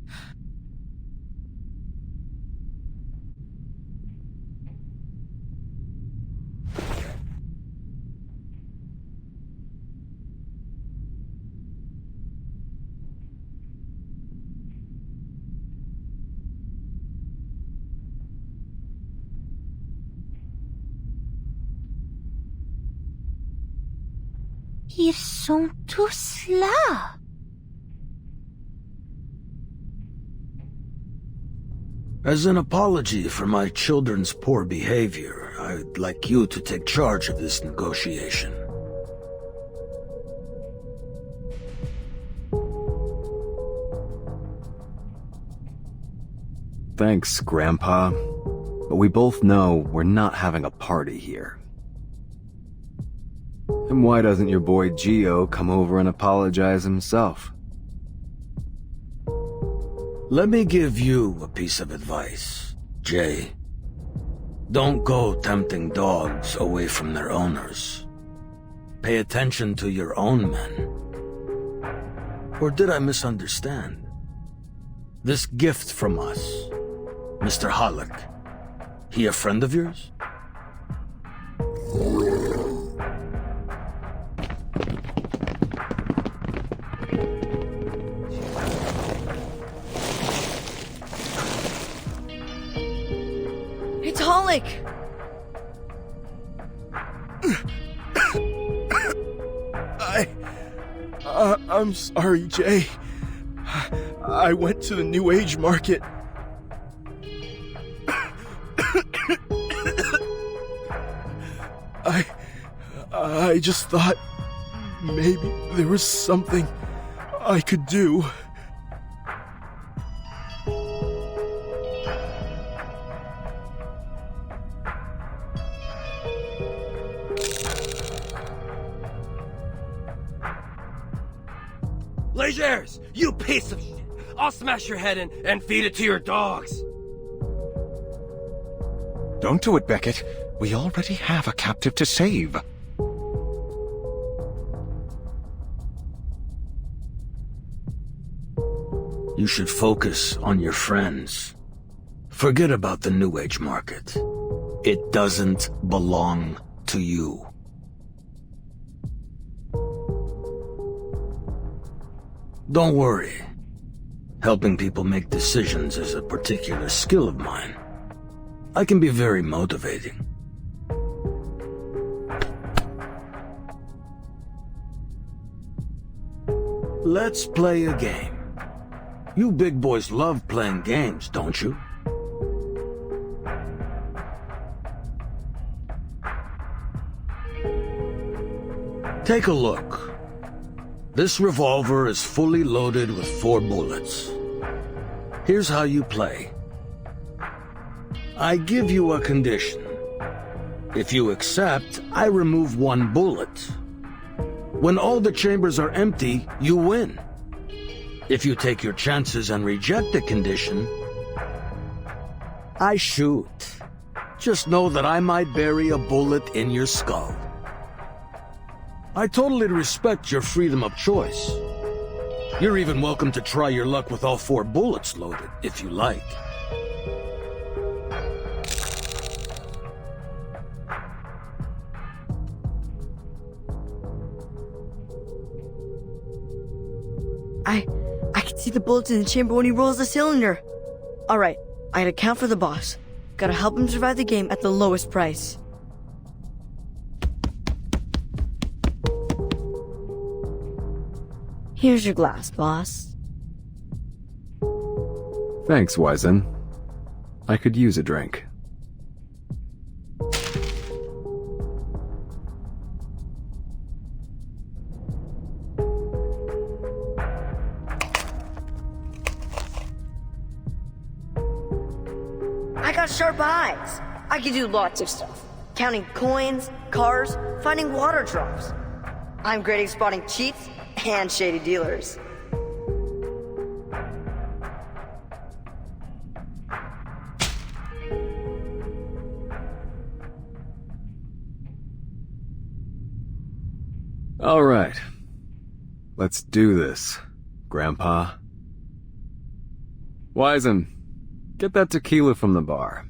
C: Ils sont tous là.
P: As an apology for my children's poor behavior, I'd like you to take charge of this negotiation.
B: Thanks, Grandpa. But we both know we're not having a party here. And why doesn't your boy Gio come over and apologize himself?
P: Let me give you a piece of advice, Jay. Don't go tempting dogs away from their owners. Pay attention to your own men. Or did I misunderstand? This gift from us, Mr. Halleck, he a friend of yours?
E: It's Halleck!
K: I'm sorry, Jay. I went to the New Age market. I just thought maybe there was something I could do.
R: Legers, you piece of shit! I'll smash your head in and feed it to your dogs!
L: Don't do it, Beckett. We already have a captive to save.
P: You should focus on your friends. Forget about the New Age market. It doesn't belong to you. Don't worry. Helping people make decisions is a particular skill of mine. I can be very motivating. Let's play a game. You big boys love playing games, don't you? Take a look. This revolver is fully loaded with 4 bullets. Here's how you play. I give you a condition. If you accept, I remove 1 bullet. When all the chambers are empty, you win. If you take your chances and reject the condition, I shoot. Just know that I might bury a bullet in your skull. I totally respect your freedom of choice. You're even welcome to try your luck with all 4 bullets loaded, if you like.
E: I can see the bullets in the chamber when he rolls the cylinder. Alright, I gotta count for the boss. Gotta help him survive the game at the lowest price. Here's your glass, boss.
B: Thanks, Wizen. I could use a drink.
E: I got sharp eyes. I can do lots of stuff. Counting coins, cars, finding water drops. I'm great at spotting cheats and shady dealers.
B: All right. Let's do this, Grandpa. Wizen, get that tequila from the bar.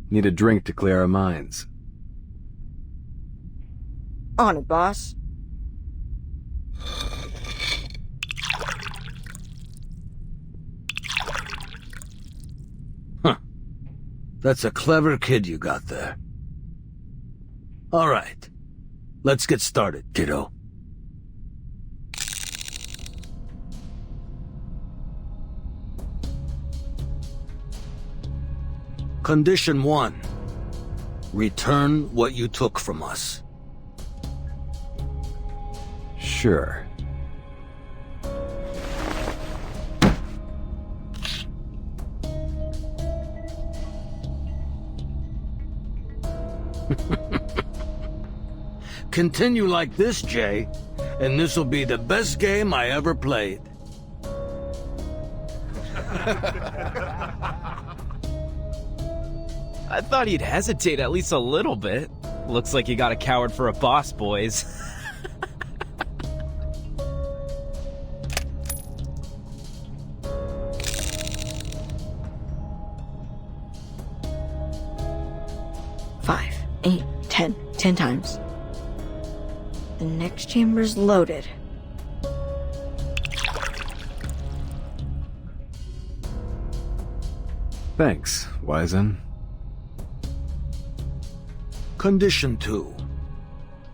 B: Need a drink to clear our minds.
E: On it, boss.
P: Huh. That's a clever kid you got there. All right. Let's get started, kiddo. Condition 1. Return what you took from us.
B: Sure.
P: Continue like this, Jay, and this'll be the best game I ever played.
S: I thought he'd hesitate at least a little bit. Looks like you got a coward for a boss, boys.
E: Five, 8, 10 times. The next chamber's loaded.
B: Thanks, Wizen.
P: Condition 2.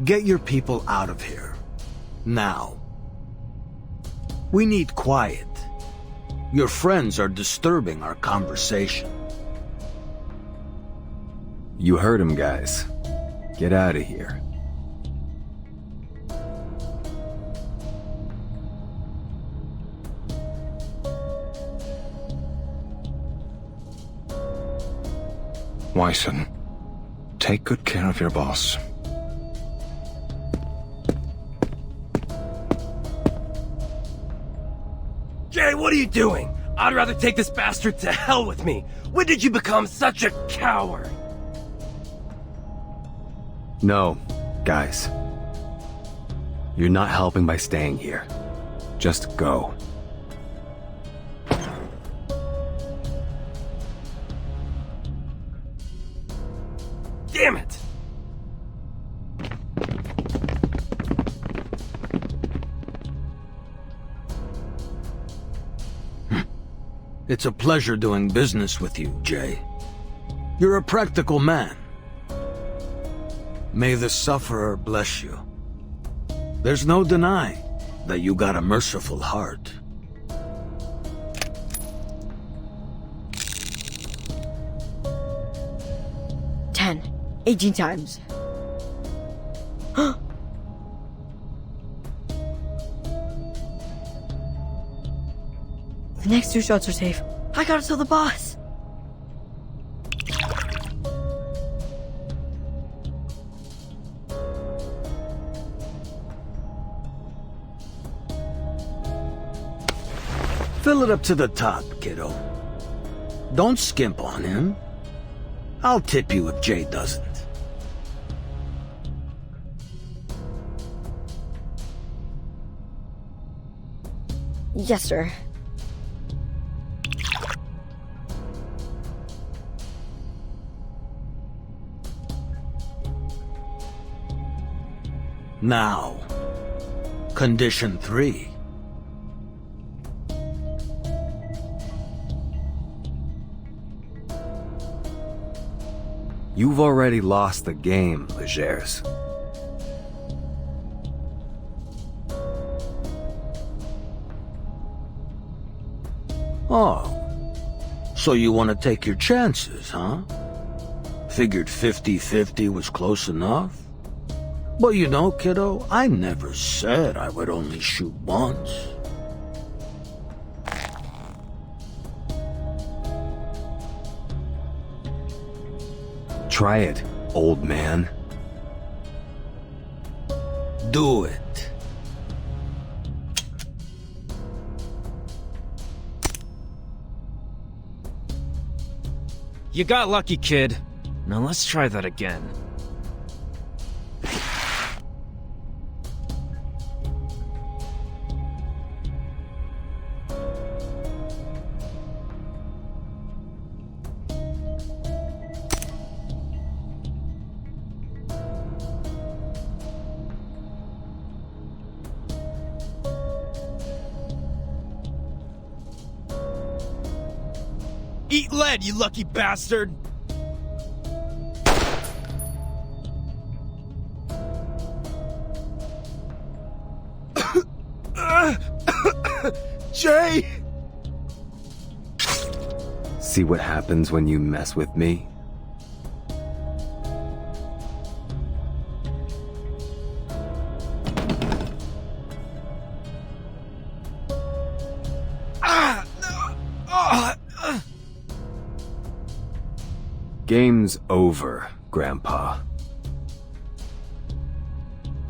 P: Get your people out of here. Now. We need quiet. Your friends are disturbing our conversation.
B: You heard him, guys. Get out of here.
L: Wizen, take good care of your boss.
R: Jay, what are you doing? I'd rather take this bastard to hell with me. When did you become such a coward?
B: No, guys. You're not helping by staying here. Just go.
R: Damn it!
P: It's a pleasure doing business with you, Jay. You're a practical man. May the sufferer bless you. There's no denying that you got a merciful heart.
E: Ten, 18 times. The next 2 shots are safe. I gotta tell the boss.
P: Fill it up to the top, kiddo. Don't skimp on him. I'll tip you if Jay doesn't.
E: Yes, sir.
P: Now, condition 3.
B: You've already lost the game, Legers.
P: Oh, so you want to take your chances, huh? Figured 50-50 was close enough? But you know, kiddo, I never said I would only shoot once.
B: Try it, old man.
P: Do it.
S: You got lucky, kid. Now let's try that again.
H: Eat lead, you lucky bastard!
K: Jay!
B: See what happens when you mess with me? Game's over, Grandpa.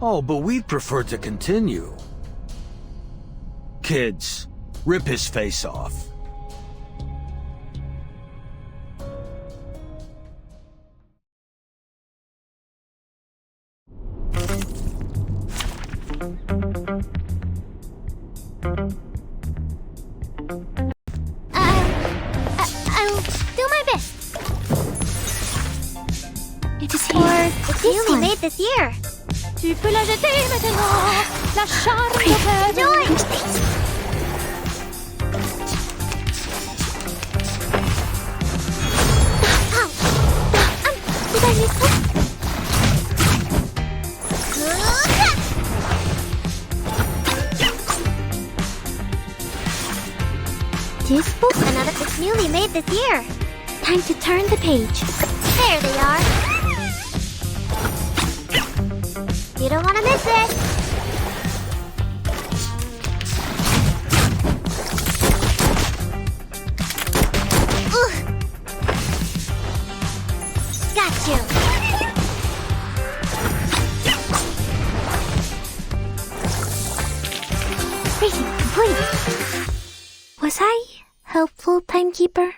P: Oh, but we'd prefer to continue. Kids, rip his face off.
G: I'll do my best.
A: It is
G: It's newly made this year. Tu peux la jeter maintenant. La charme de peur.
A: Did I miss it?
G: This book, it's newly made this year.
A: Time to turn the page.
G: There they are. You don't want to miss it. Got you.
A: Reading complete. Was I helpful, timekeeper?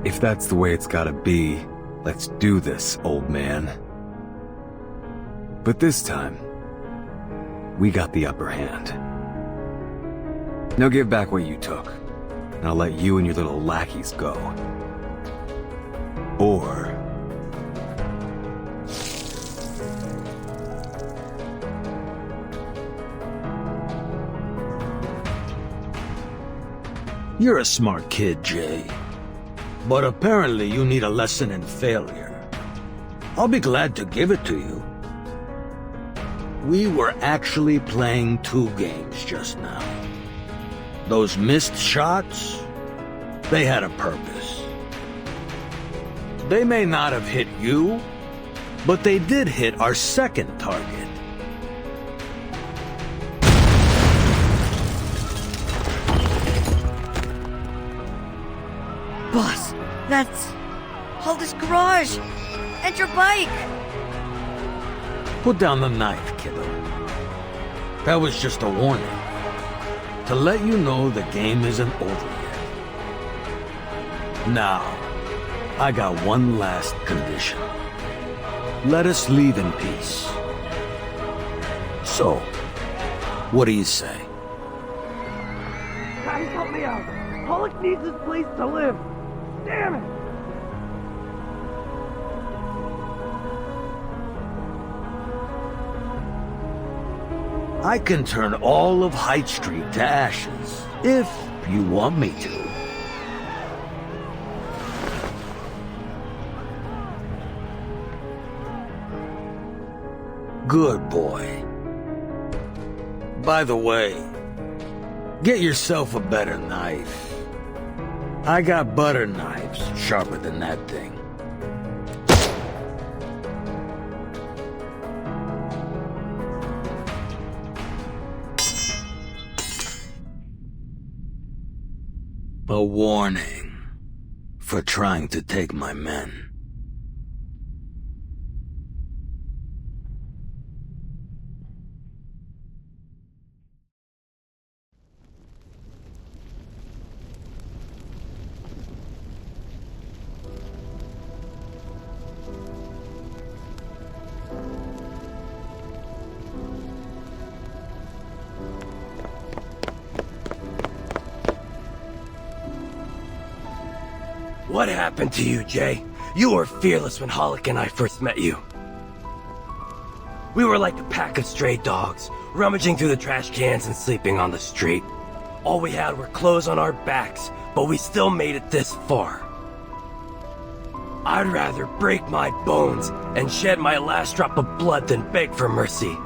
B: If that's the way it's gotta be, let's do this, old man. But this time, we got the upper hand. Now give back what you took, and I'll let you and your little lackeys go. Or...
P: You're a smart kid, Jay. But apparently you need a lesson in failure. I'll be glad to give it to you. We were actually playing two games just now. Those missed shots, they had a purpose. They may not have hit you, but they did hit our second target.
E: Boss, that's... Hold this garage! And your bike!
P: Put down the knife, kiddo. That was just a warning. To let you know the game isn't over yet. Now, I got one last condition. Let us leave in peace. So, what do you say?
R: Guys, help me out! Pollock needs this place to live! Damn it!
P: I can turn all of Hyde Street to ashes, if you want me to. Good boy. By the way, get yourself a better knife. I got butter knives sharper than that thing. A warning for trying to take my men.
R: What happened to you, Jay? You were fearless when Hollick and I first met you. We were like a pack of stray dogs, rummaging through the trash cans and sleeping on the street. All we had were clothes on our backs, but we still made it this far. I'd rather break my bones and shed my last drop of blood than beg for mercy.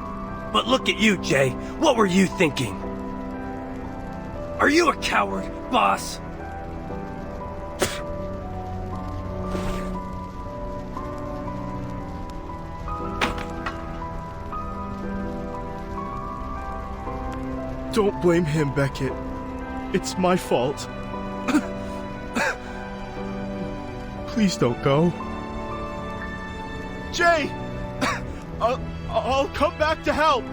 R: But look at you, Jay. What were you thinking? Are you a coward, boss?
K: Don't blame him, Beckett. It's my fault. Please don't go. Jay! I'll come back to help!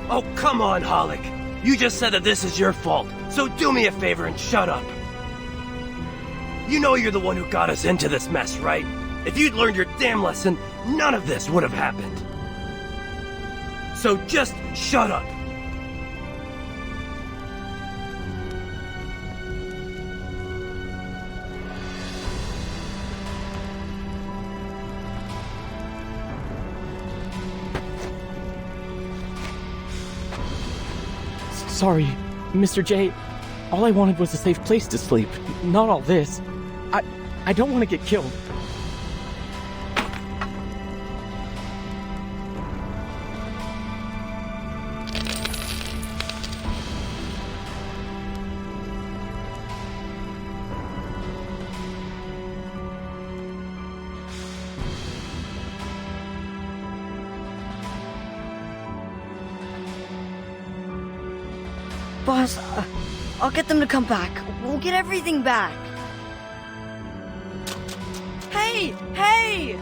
R: Oh, come on, Hollick. You just said that this is your fault, so do me a favor and shut up. You know you're the one who got us into this mess, right? If you'd learned your damn lesson, none of this would have happened. So just shut up.
D: Sorry, Mr. J. All I wanted was a safe place to sleep, not all this. I don't want to get killed.
E: Boss, I'll get them to come back. We'll get everything back. Hey! Hey!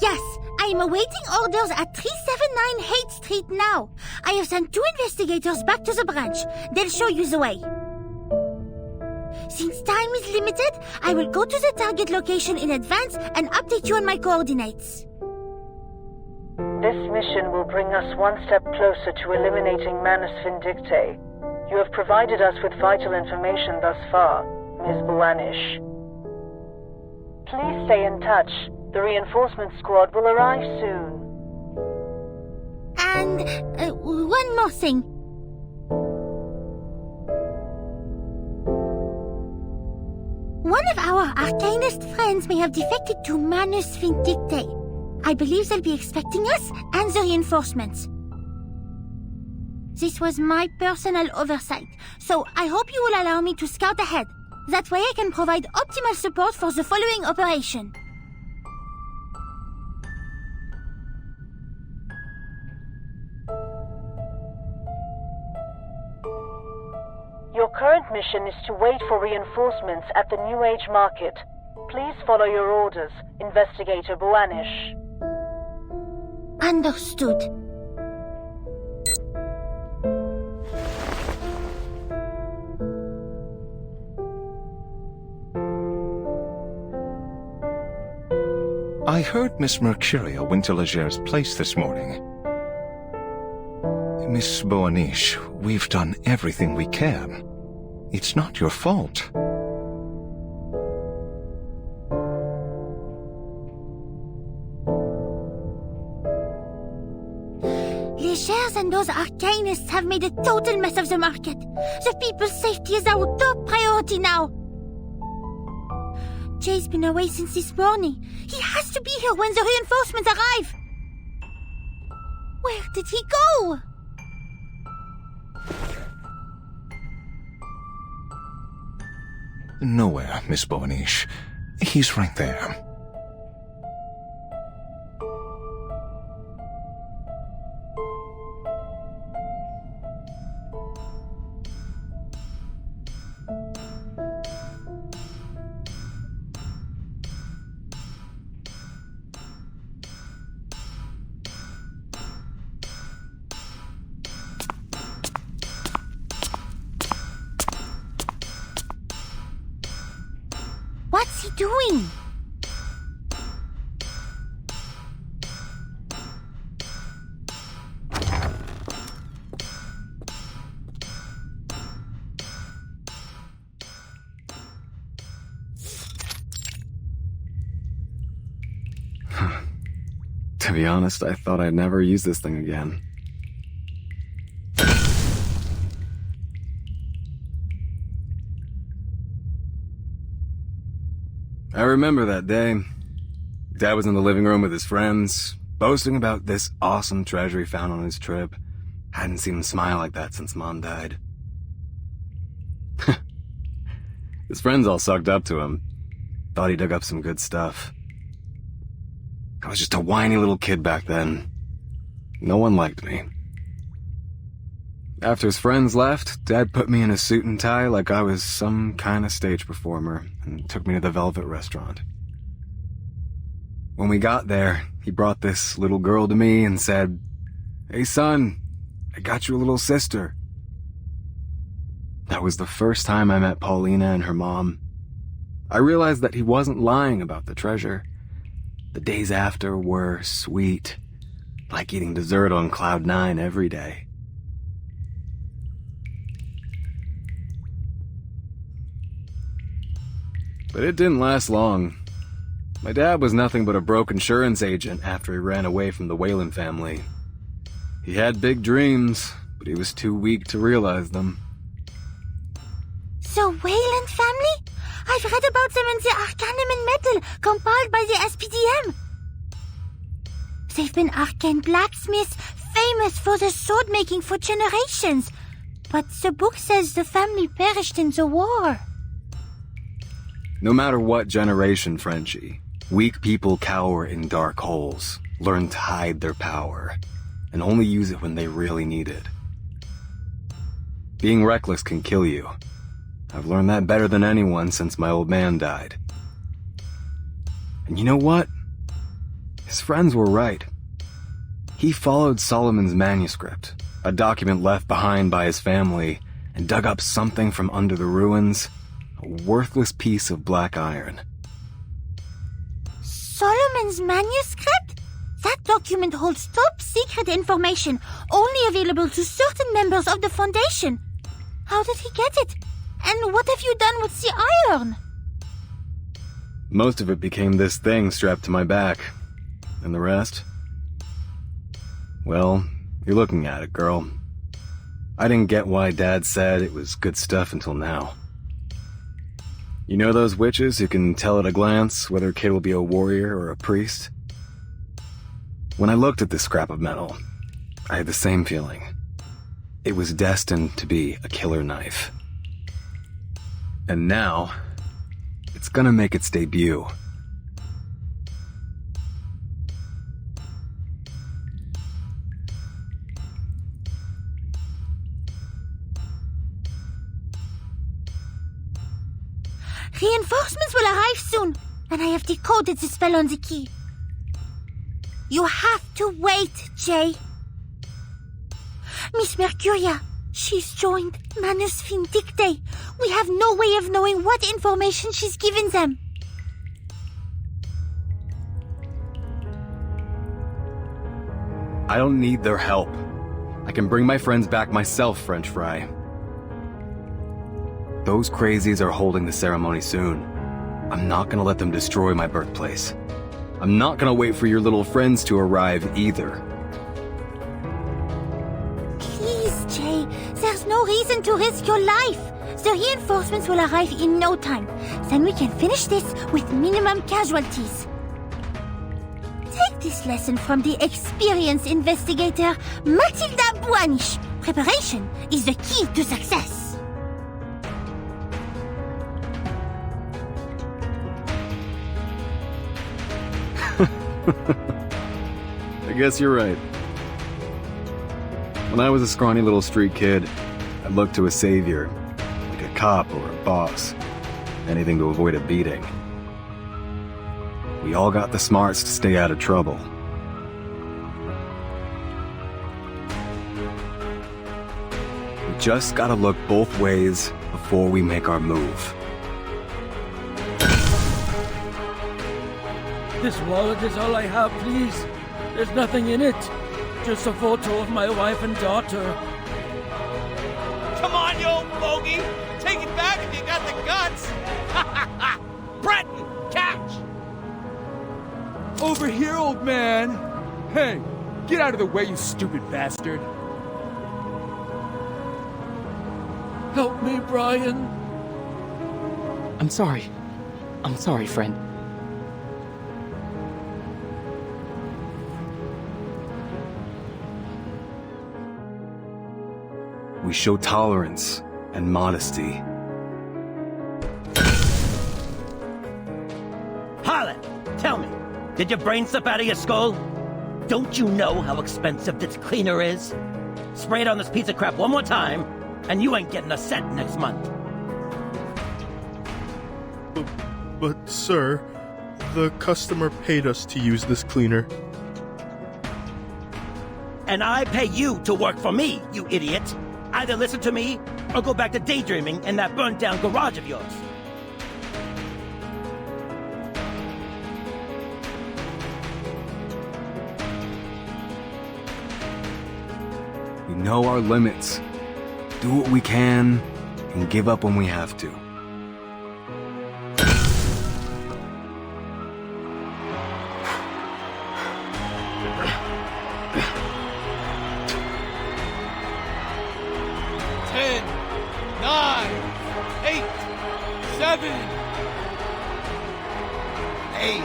C: Yes, I am awaiting orders at 379 Haight Street now. I have sent 2 investigators back to the branch. They'll show you the way. Since time is limited, I will go to the target location in advance and update you on my coordinates.
M: This mission will bring us one step closer to eliminating Manus Vindictae. You have provided us with vital information thus far, Ms. Buanish. Please stay in touch. The reinforcement squad will arrive soon.
C: And one more thing. One of our arcanist friends may have defected to Manus Vindictae. I believe they'll be expecting us and the reinforcements. This was my personal oversight, so I hope you will allow me to scout ahead. That way I can provide optimal support for the following operation.
M: Your current mission is to wait for reinforcements at the New Age Market. Please follow your orders, Investigator Buanish.
C: Understood.
L: I heard Miss Mercuria went to Leger's place this morning. Miss Boaniche, we've done everything we can. It's not your fault.
C: Legers and those arcanists have made a total mess of the market. The people's safety is our top priority now. Jay's been away since this morning. He has to be here when the reinforcements arrive. Where did he go?
L: Nowhere, Miss Boaniche. He's right there.
C: What's he doing?
B: To be honest, I thought I'd never use this thing again. I remember that day. Dad was in the living room with his friends, boasting about this awesome treasure he found on his trip. Hadn't seen him smile like that since Mom died. His friends all sucked up to him. Thought he dug up some good stuff. I was just a whiny little kid back then. No one liked me. After his friends left, Dad put me in a suit and tie like I was some kind of stage performer and took me to the Velvet Restaurant. When we got there, he brought this little girl to me and said, "Hey son, I got you a little sister." That was the first time I met Paulina and her mom. I realized that he wasn't lying about the treasure. The days after were sweet, like eating dessert on Cloud 9 every day. But it didn't last long. My dad was nothing but a broke insurance agent after he ran away from the Whalen family. He had big dreams, but he was too weak to realize them.
C: The Whalen family? I've read about them in the Arcanum and Metal compiled by the SPDM. They've been arcane blacksmiths, famous for their sword making for generations. But the book says the family perished in the war.
B: No matter what generation, Frenchie, weak people cower in dark holes, learn to hide their power, and only use it when they really need it. Being reckless can kill you. I've learned that better than anyone since my old man died. And you know what? His friends were right. He followed Solomon's manuscript, a document left behind by his family, and dug up something from under the ruins, a worthless piece of black iron.
C: Solomon's manuscript? That document holds top secret information, only available to certain members of the Foundation. How did he get it? And what have you done with the iron?
B: Most of it became this thing strapped to my back. And the rest? Well, you're looking at it, girl. I didn't get why Dad said it was good stuff until now. You know those witches who can tell at a glance whether a kid will be a warrior or a priest? When I looked at this scrap of metal, I had the same feeling. It was destined to be a killer knife. And now, it's gonna make its debut.
C: Reinforcements will arrive soon, and I have decoded the spell on the key. You have to wait, Jay. Miss Mercuria, she's joined Manus Vindicte. We have no way of knowing what information she's given them.
B: I don't need their help. I can bring my friends back myself, French fry. Those crazies are holding the ceremony soon. I'm not gonna let them destroy my birthplace. I'm not gonna wait for your little friends to arrive either.
C: Please, Jay. There's no reason to risk your life. The reinforcements will arrive in no time. Then we can finish this with minimum casualties. Take this lesson from the experienced investigator, Matilda Buanish. Preparation is the key to success.
B: I guess you're right. When I was a scrawny little street kid, I looked to a savior, like a cop or a boss. Anything to avoid a beating. We all got the smarts to stay out of trouble. We just gotta look both ways before we make our move.
T: This wallet is all I have, please. There's nothing in it. Just a photo of my wife and daughter.
H: Come on, you old bogey! Take it back if you got the guts! Breton, catch!
J: Over here, old man! Hey, get out of the way, you stupid bastard!
T: Help me, Brian.
D: I'm sorry. I'm sorry, friend.
B: We show tolerance and modesty.
O: Harlan, tell me, did your brain slip out of your skull? Don't you know how expensive this cleaner is? Spray it on this piece of crap one more time, and you ain't getting a cent next month.
K: But, sir, the customer paid us to use this cleaner.
O: And I pay you to work for me, you idiot! Either listen to me, or go back to daydreaming in that burnt-down garage of yours.
B: We know our limits. Do what we can, and give up when we have to.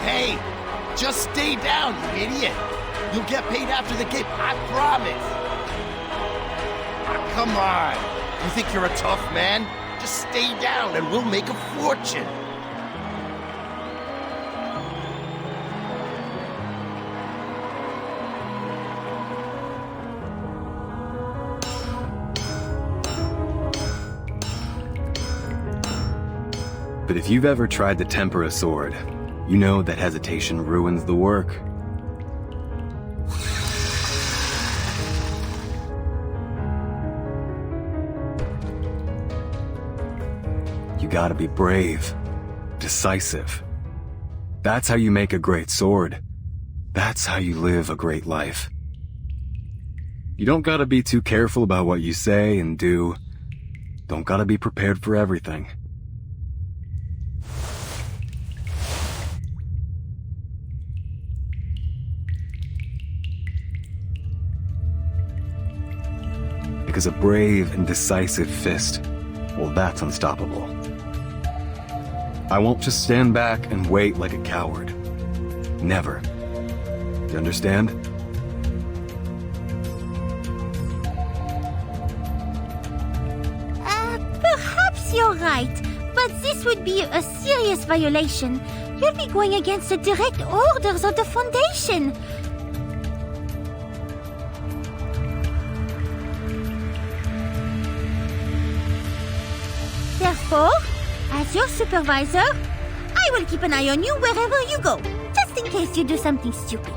U: Hey, just stay down, you idiot. You'll get paid after the game, I promise. Ah, come on. You think you're a tough man? Just stay down and we'll make a fortune.
B: But if you've ever tried to temper a sword, you know that hesitation ruins the work. You gotta be brave, decisive. That's how you make a great sword. That's how you live a great life. You don't gotta be too careful about what you say and do. Don't gotta be prepared for everything. Because a brave and decisive fist, well, that's unstoppable. I won't just stand back and wait like a coward. Never. You understand?
C: Perhaps you're right, but this would be a serious violation. You'll be going against the direct orders of the Foundation. Therefore, as your supervisor, I will keep an eye on you wherever you go, just in case you do something stupid.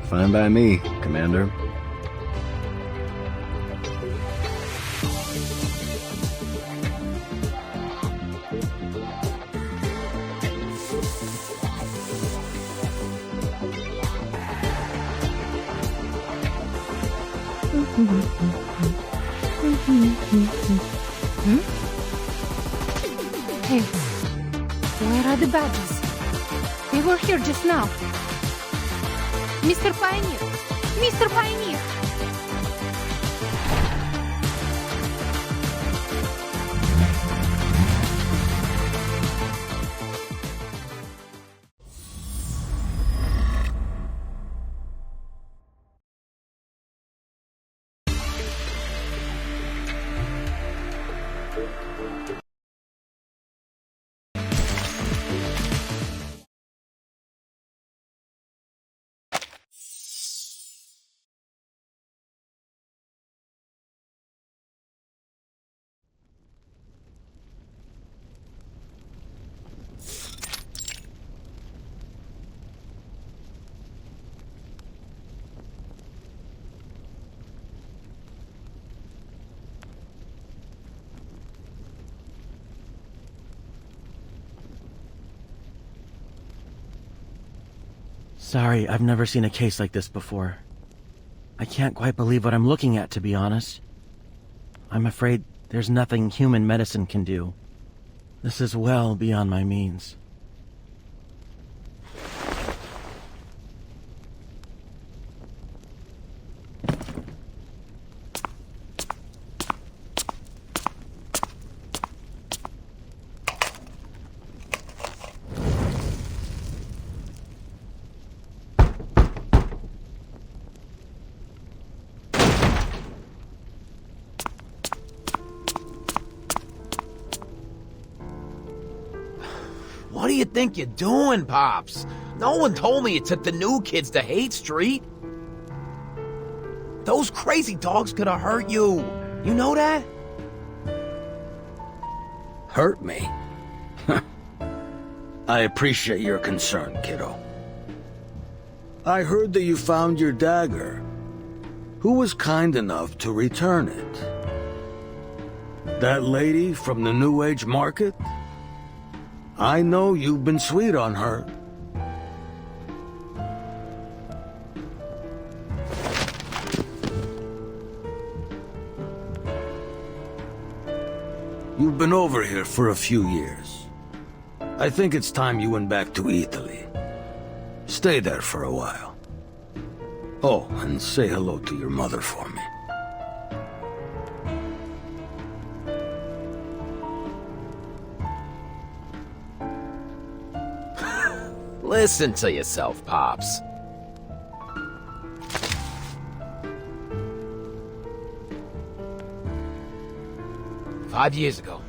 B: Fine by me, Commander.
G: Hey, where are the badges? They were here just now. Mr. Pioneer! Mr. Pioneer!
O: Sorry, I've never seen a case like this before. I can't quite believe what I'm looking at, to be honest. I'm afraid there's nothing human medicine can do. This is well beyond my means.
I: What do you think you're doing, Pops? No one told me you took the new kids to Hate Street. Those crazy dogs could have hurt you. You know that?
P: Hurt me? I appreciate your concern, kiddo. I heard that you found your dagger. Who was kind enough to return it? That lady from the New Age market? I know you've been sweet on her. You've been over here for a few years. I think it's time you went back to Italy. Stay there for a while. Oh, and say hello to your mother for me.
I: Listen to yourself, Pops. "5 years ago,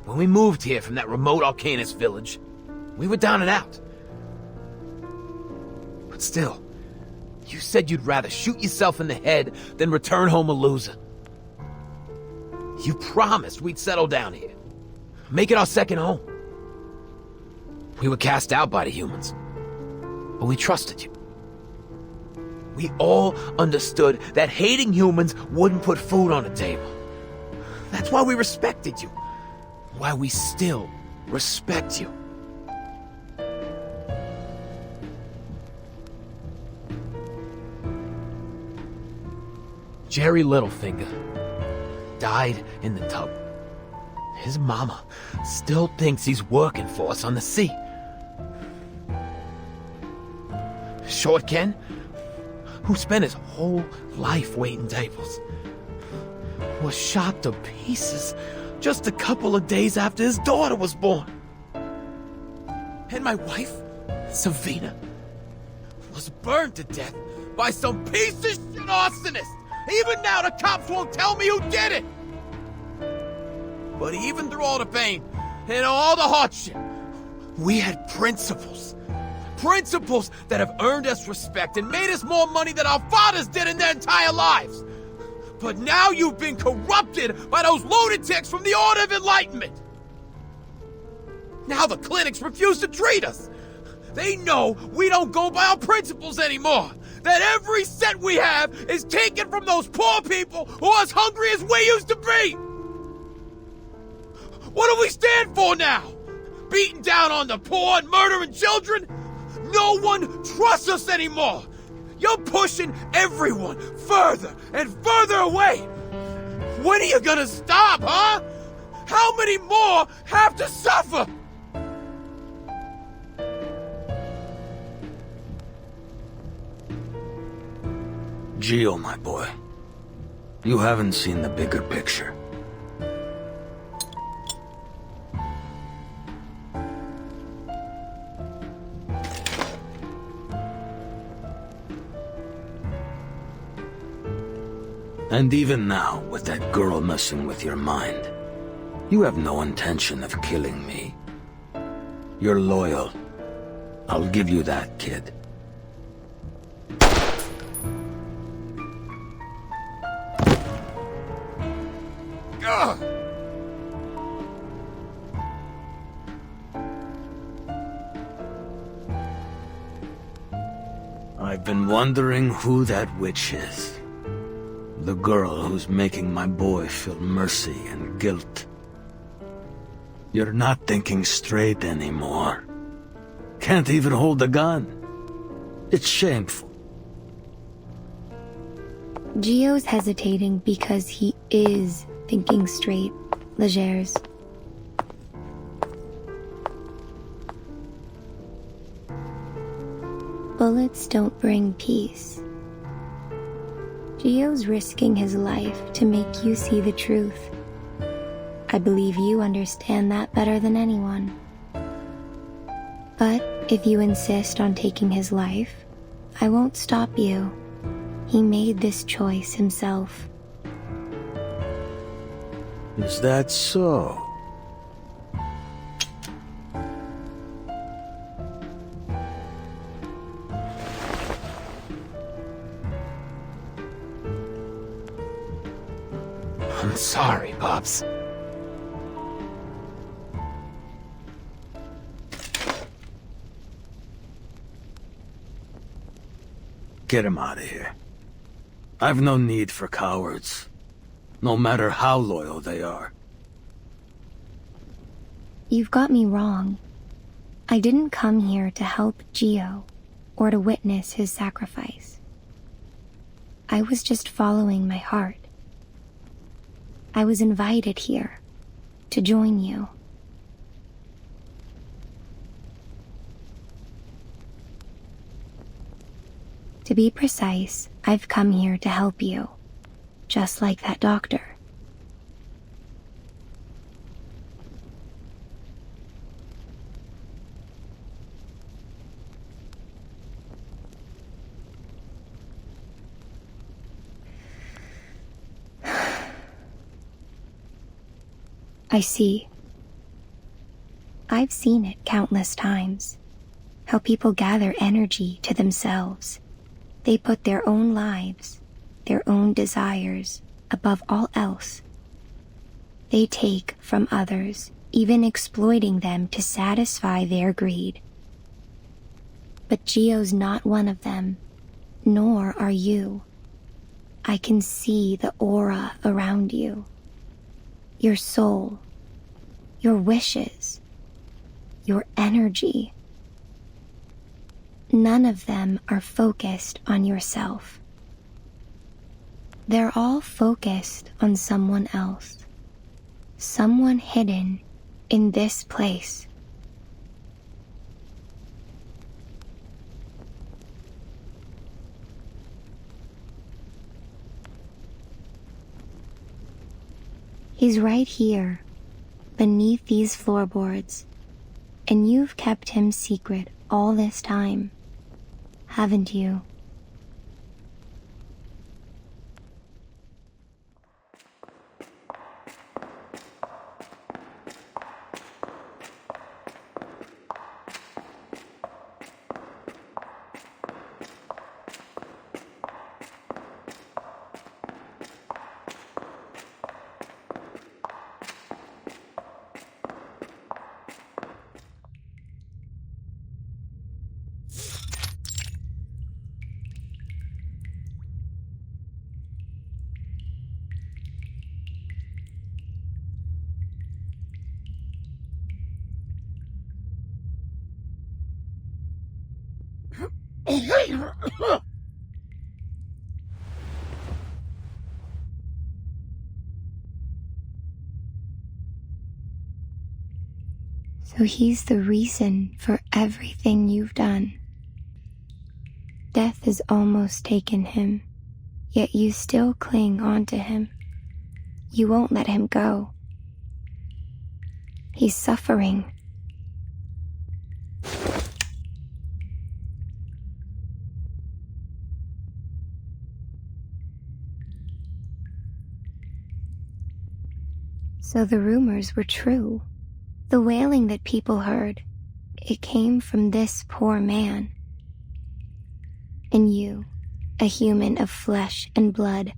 I: when we moved here from that remote Arcanist village, we were down and out. But still, you said you'd rather shoot yourself in the head than return home a loser. You promised we'd settle down here, make it our second home. We were cast out by the humans, but we trusted you. We all understood that hating humans wouldn't put food on the table. That's why we respected you. Why we still respect you. Jerry Littlefinger died in the tub. His mama still thinks he's working for us on the sea. Short Ken, who spent his whole life waiting tables, was shot to pieces just a couple of days after his daughter was born. And my wife, Savina, was burned to death by some piece of shit arsonist. Even now the cops won't tell me who did it. But even through all the pain and all the hardship, we had principles. Principles that have earned us respect and made us more money than our fathers did in their entire lives. But now you've been corrupted by those lunatics from the Order of Enlightenment. Now the clinics refuse to treat us. They know we don't go by our principles anymore. That every cent we have is taken from those poor people who are as hungry as we used to be. What do we stand for now? Beating down on the poor and murdering children? No one trusts us anymore. You're pushing everyone further and further away! When are you gonna stop, huh? How many more have to suffer?
P: Gio, my boy, you haven't seen the bigger picture. And even now, with that girl messing with your mind, you have no intention of killing me. You're loyal. I'll give you that, kid.
I: Ugh!
P: I've been wondering who that witch is. The girl who's making my boy feel mercy and guilt. You're not thinking straight anymore. Can't even hold a gun. It's shameful.
N: Gio's hesitating because he is thinking straight, Legers. Bullets don't bring peace. Gio's risking his life to make you see the truth. I believe you understand that better than anyone. But if you insist on taking his life, I won't stop you. He made this choice himself.
P: Is that so?
I: I'm sorry, Pops.
P: Get him out of here. I've no need for cowards, no matter how loyal they are.
N: You've got me wrong. I didn't come here to help Gio or to witness his sacrifice. I was just following my heart. I was invited here to join you. To be precise, I've come here to help you, just like that doctor. I see. I've seen it countless times. How people gather energy to themselves. They put their own lives, their own desires, above all else. They take from others, even exploiting them to satisfy their greed. But Gio's not one of them, nor are you. I can see the aura around you. Your soul, your wishes, your energy. None of them are focused on yourself. They're all focused on someone else, someone hidden in this place. He's right here, beneath these floorboards, and you've kept him secret all this time, haven't you? So he's the reason for everything you've done. Death has almost taken him, yet you still cling onto him. You won't let him go. He's suffering. So the rumors were true. The wailing that people heard, it came from this poor man. And you, a human of flesh and blood,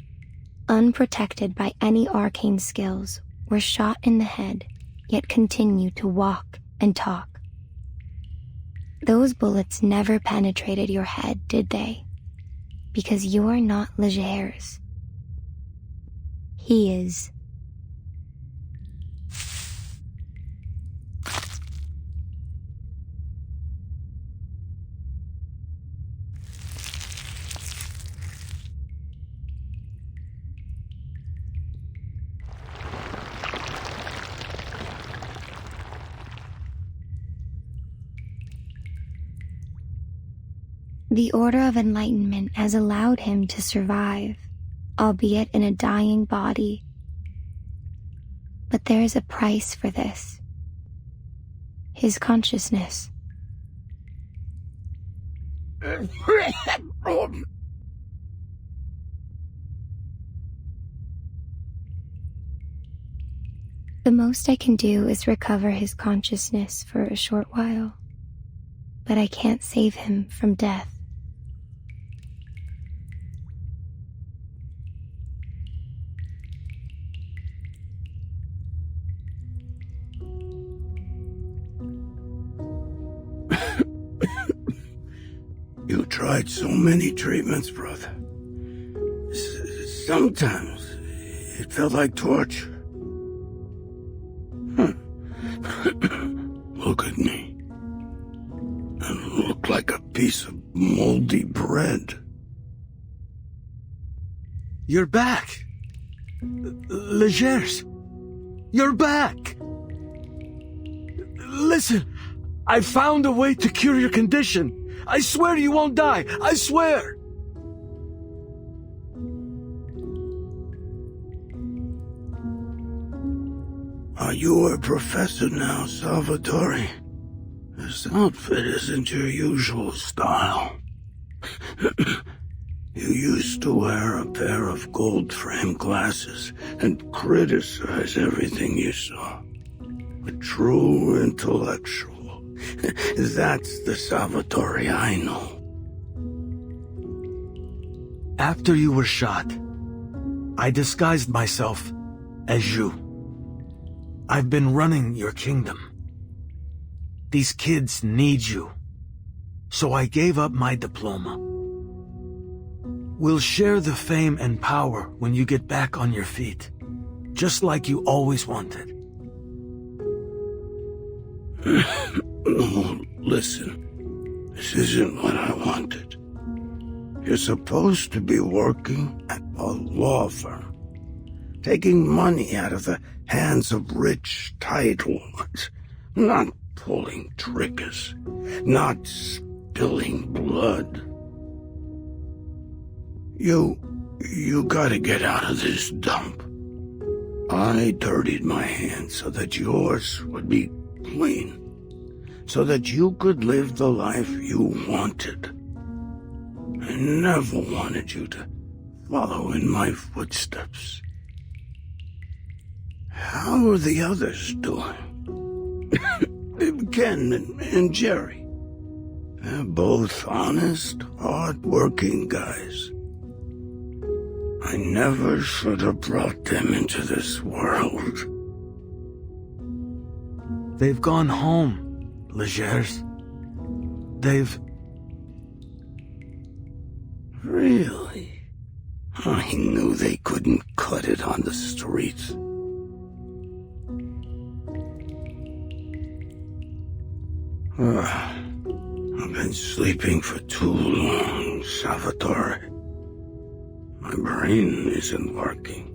N: unprotected by any arcane skills, were shot in the head, yet continue to walk and talk. Those bullets never penetrated your head, did they? Because you're not Legers. He is. The Order of Enlightenment has allowed him to survive, albeit in a dying body. But there is a price for this. His consciousness. The most I can do is recover his consciousness for a short while, but I can't save him from death.
K: You tried so many treatments, brother. Sometimes it felt like torture. Look at me. I look like a piece of moldy bread.
P: You're back. Legers. You're back. Listen, I found a way to cure your condition. I swear you won't die. I swear.
K: Are you a professor now, Salvatore? This outfit isn't your usual style. You used to wear a pair of gold-framed glasses and criticize everything you saw. A true intellectual. That's the Salvatore I know.
P: After you were shot, I disguised myself as you. I've been running your kingdom. These kids need you. So I gave up my diploma. We'll share the fame and power when you get back on your feet, just like you always wanted.
K: No, listen. This isn't what I wanted. You're supposed to be working at a law firm, taking money out of the hands of rich titlelords, not pulling triggers, not spilling blood. You gotta get out of this dump. I dirtied my hands so that yours would be clean, so that you could live the life you wanted. I never wanted you to follow in my footsteps. How are the others doing? Ken and Jerry. They're both honest, hard-working guys. I never should have brought them into this world.
P: They've gone home, Legers. They've...
K: Really? I knew they couldn't cut it on the streets. I've been sleeping for too long, Salvatore. My brain isn't working.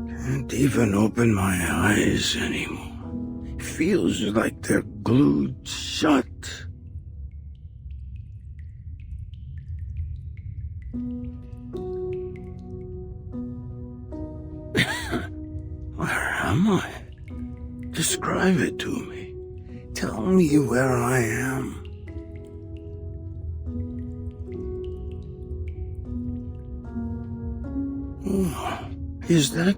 K: Can't even open my eyes anymore. feels like they're glued shut. Where am I? Describe it to me. Tell me where I am. Oh, is that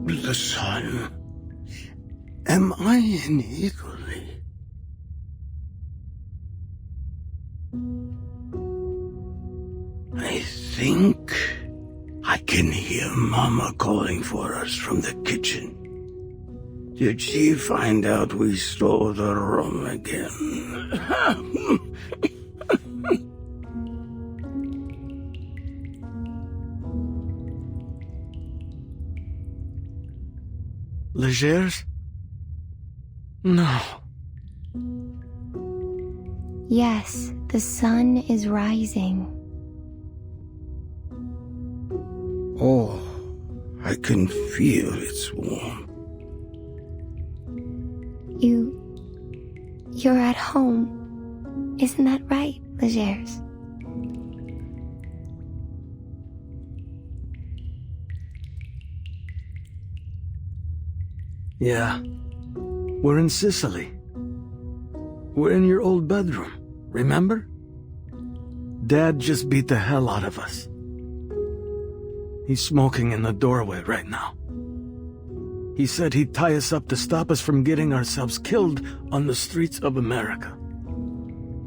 K: the sun? Am I in Italy? I think I can hear Mama calling for us from the kitchen. Did she find out we stole the rum again?
B: Legers? No.
N: Yes, the sun is rising.
K: Oh, I can feel its warmth.
N: You're at home. Isn't that right, Legers?
B: Yeah. We're in Sicily. We're in your old bedroom, remember? Dad just beat the hell out of us. He's smoking in the doorway right now. He said he'd tie us up to stop us from getting ourselves killed on the streets of America.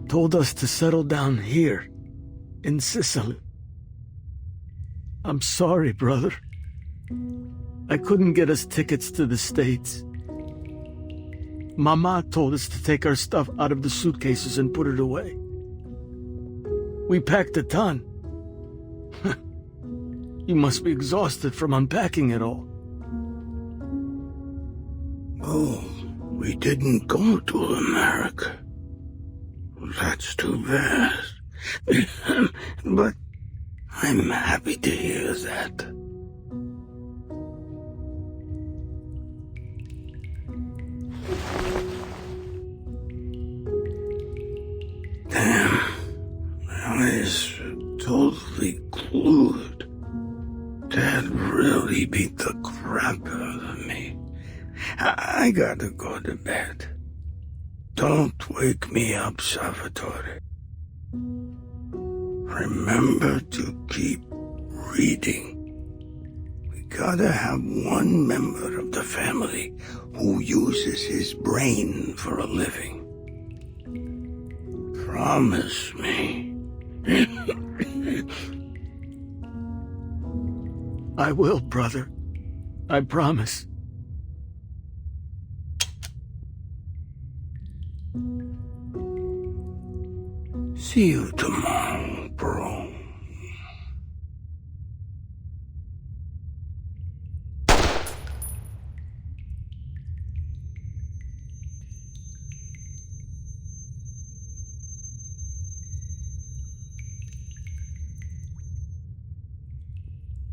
B: Told us to settle down here, in Sicily. I'm sorry, brother. I couldn't get us tickets to the States. Mama told us to take our stuff out of the suitcases and put it away. We packed a ton. You must be exhausted from unpacking it all.
K: Oh, we didn't go to America. That's too bad. But I'm happy to hear that. Damn, I was totally glued. Dad really beat the crap out of me. I gotta go to bed. Don't wake me up, Salvatore. Remember to keep reading. We gotta have one member of the family who uses his brain for a living. Promise me.
B: I will, brother. I promise.
K: See you tomorrow, bro.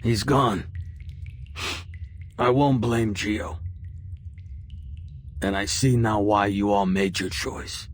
B: He's gone. I won't blame Gio. And I see now why you all made your choice.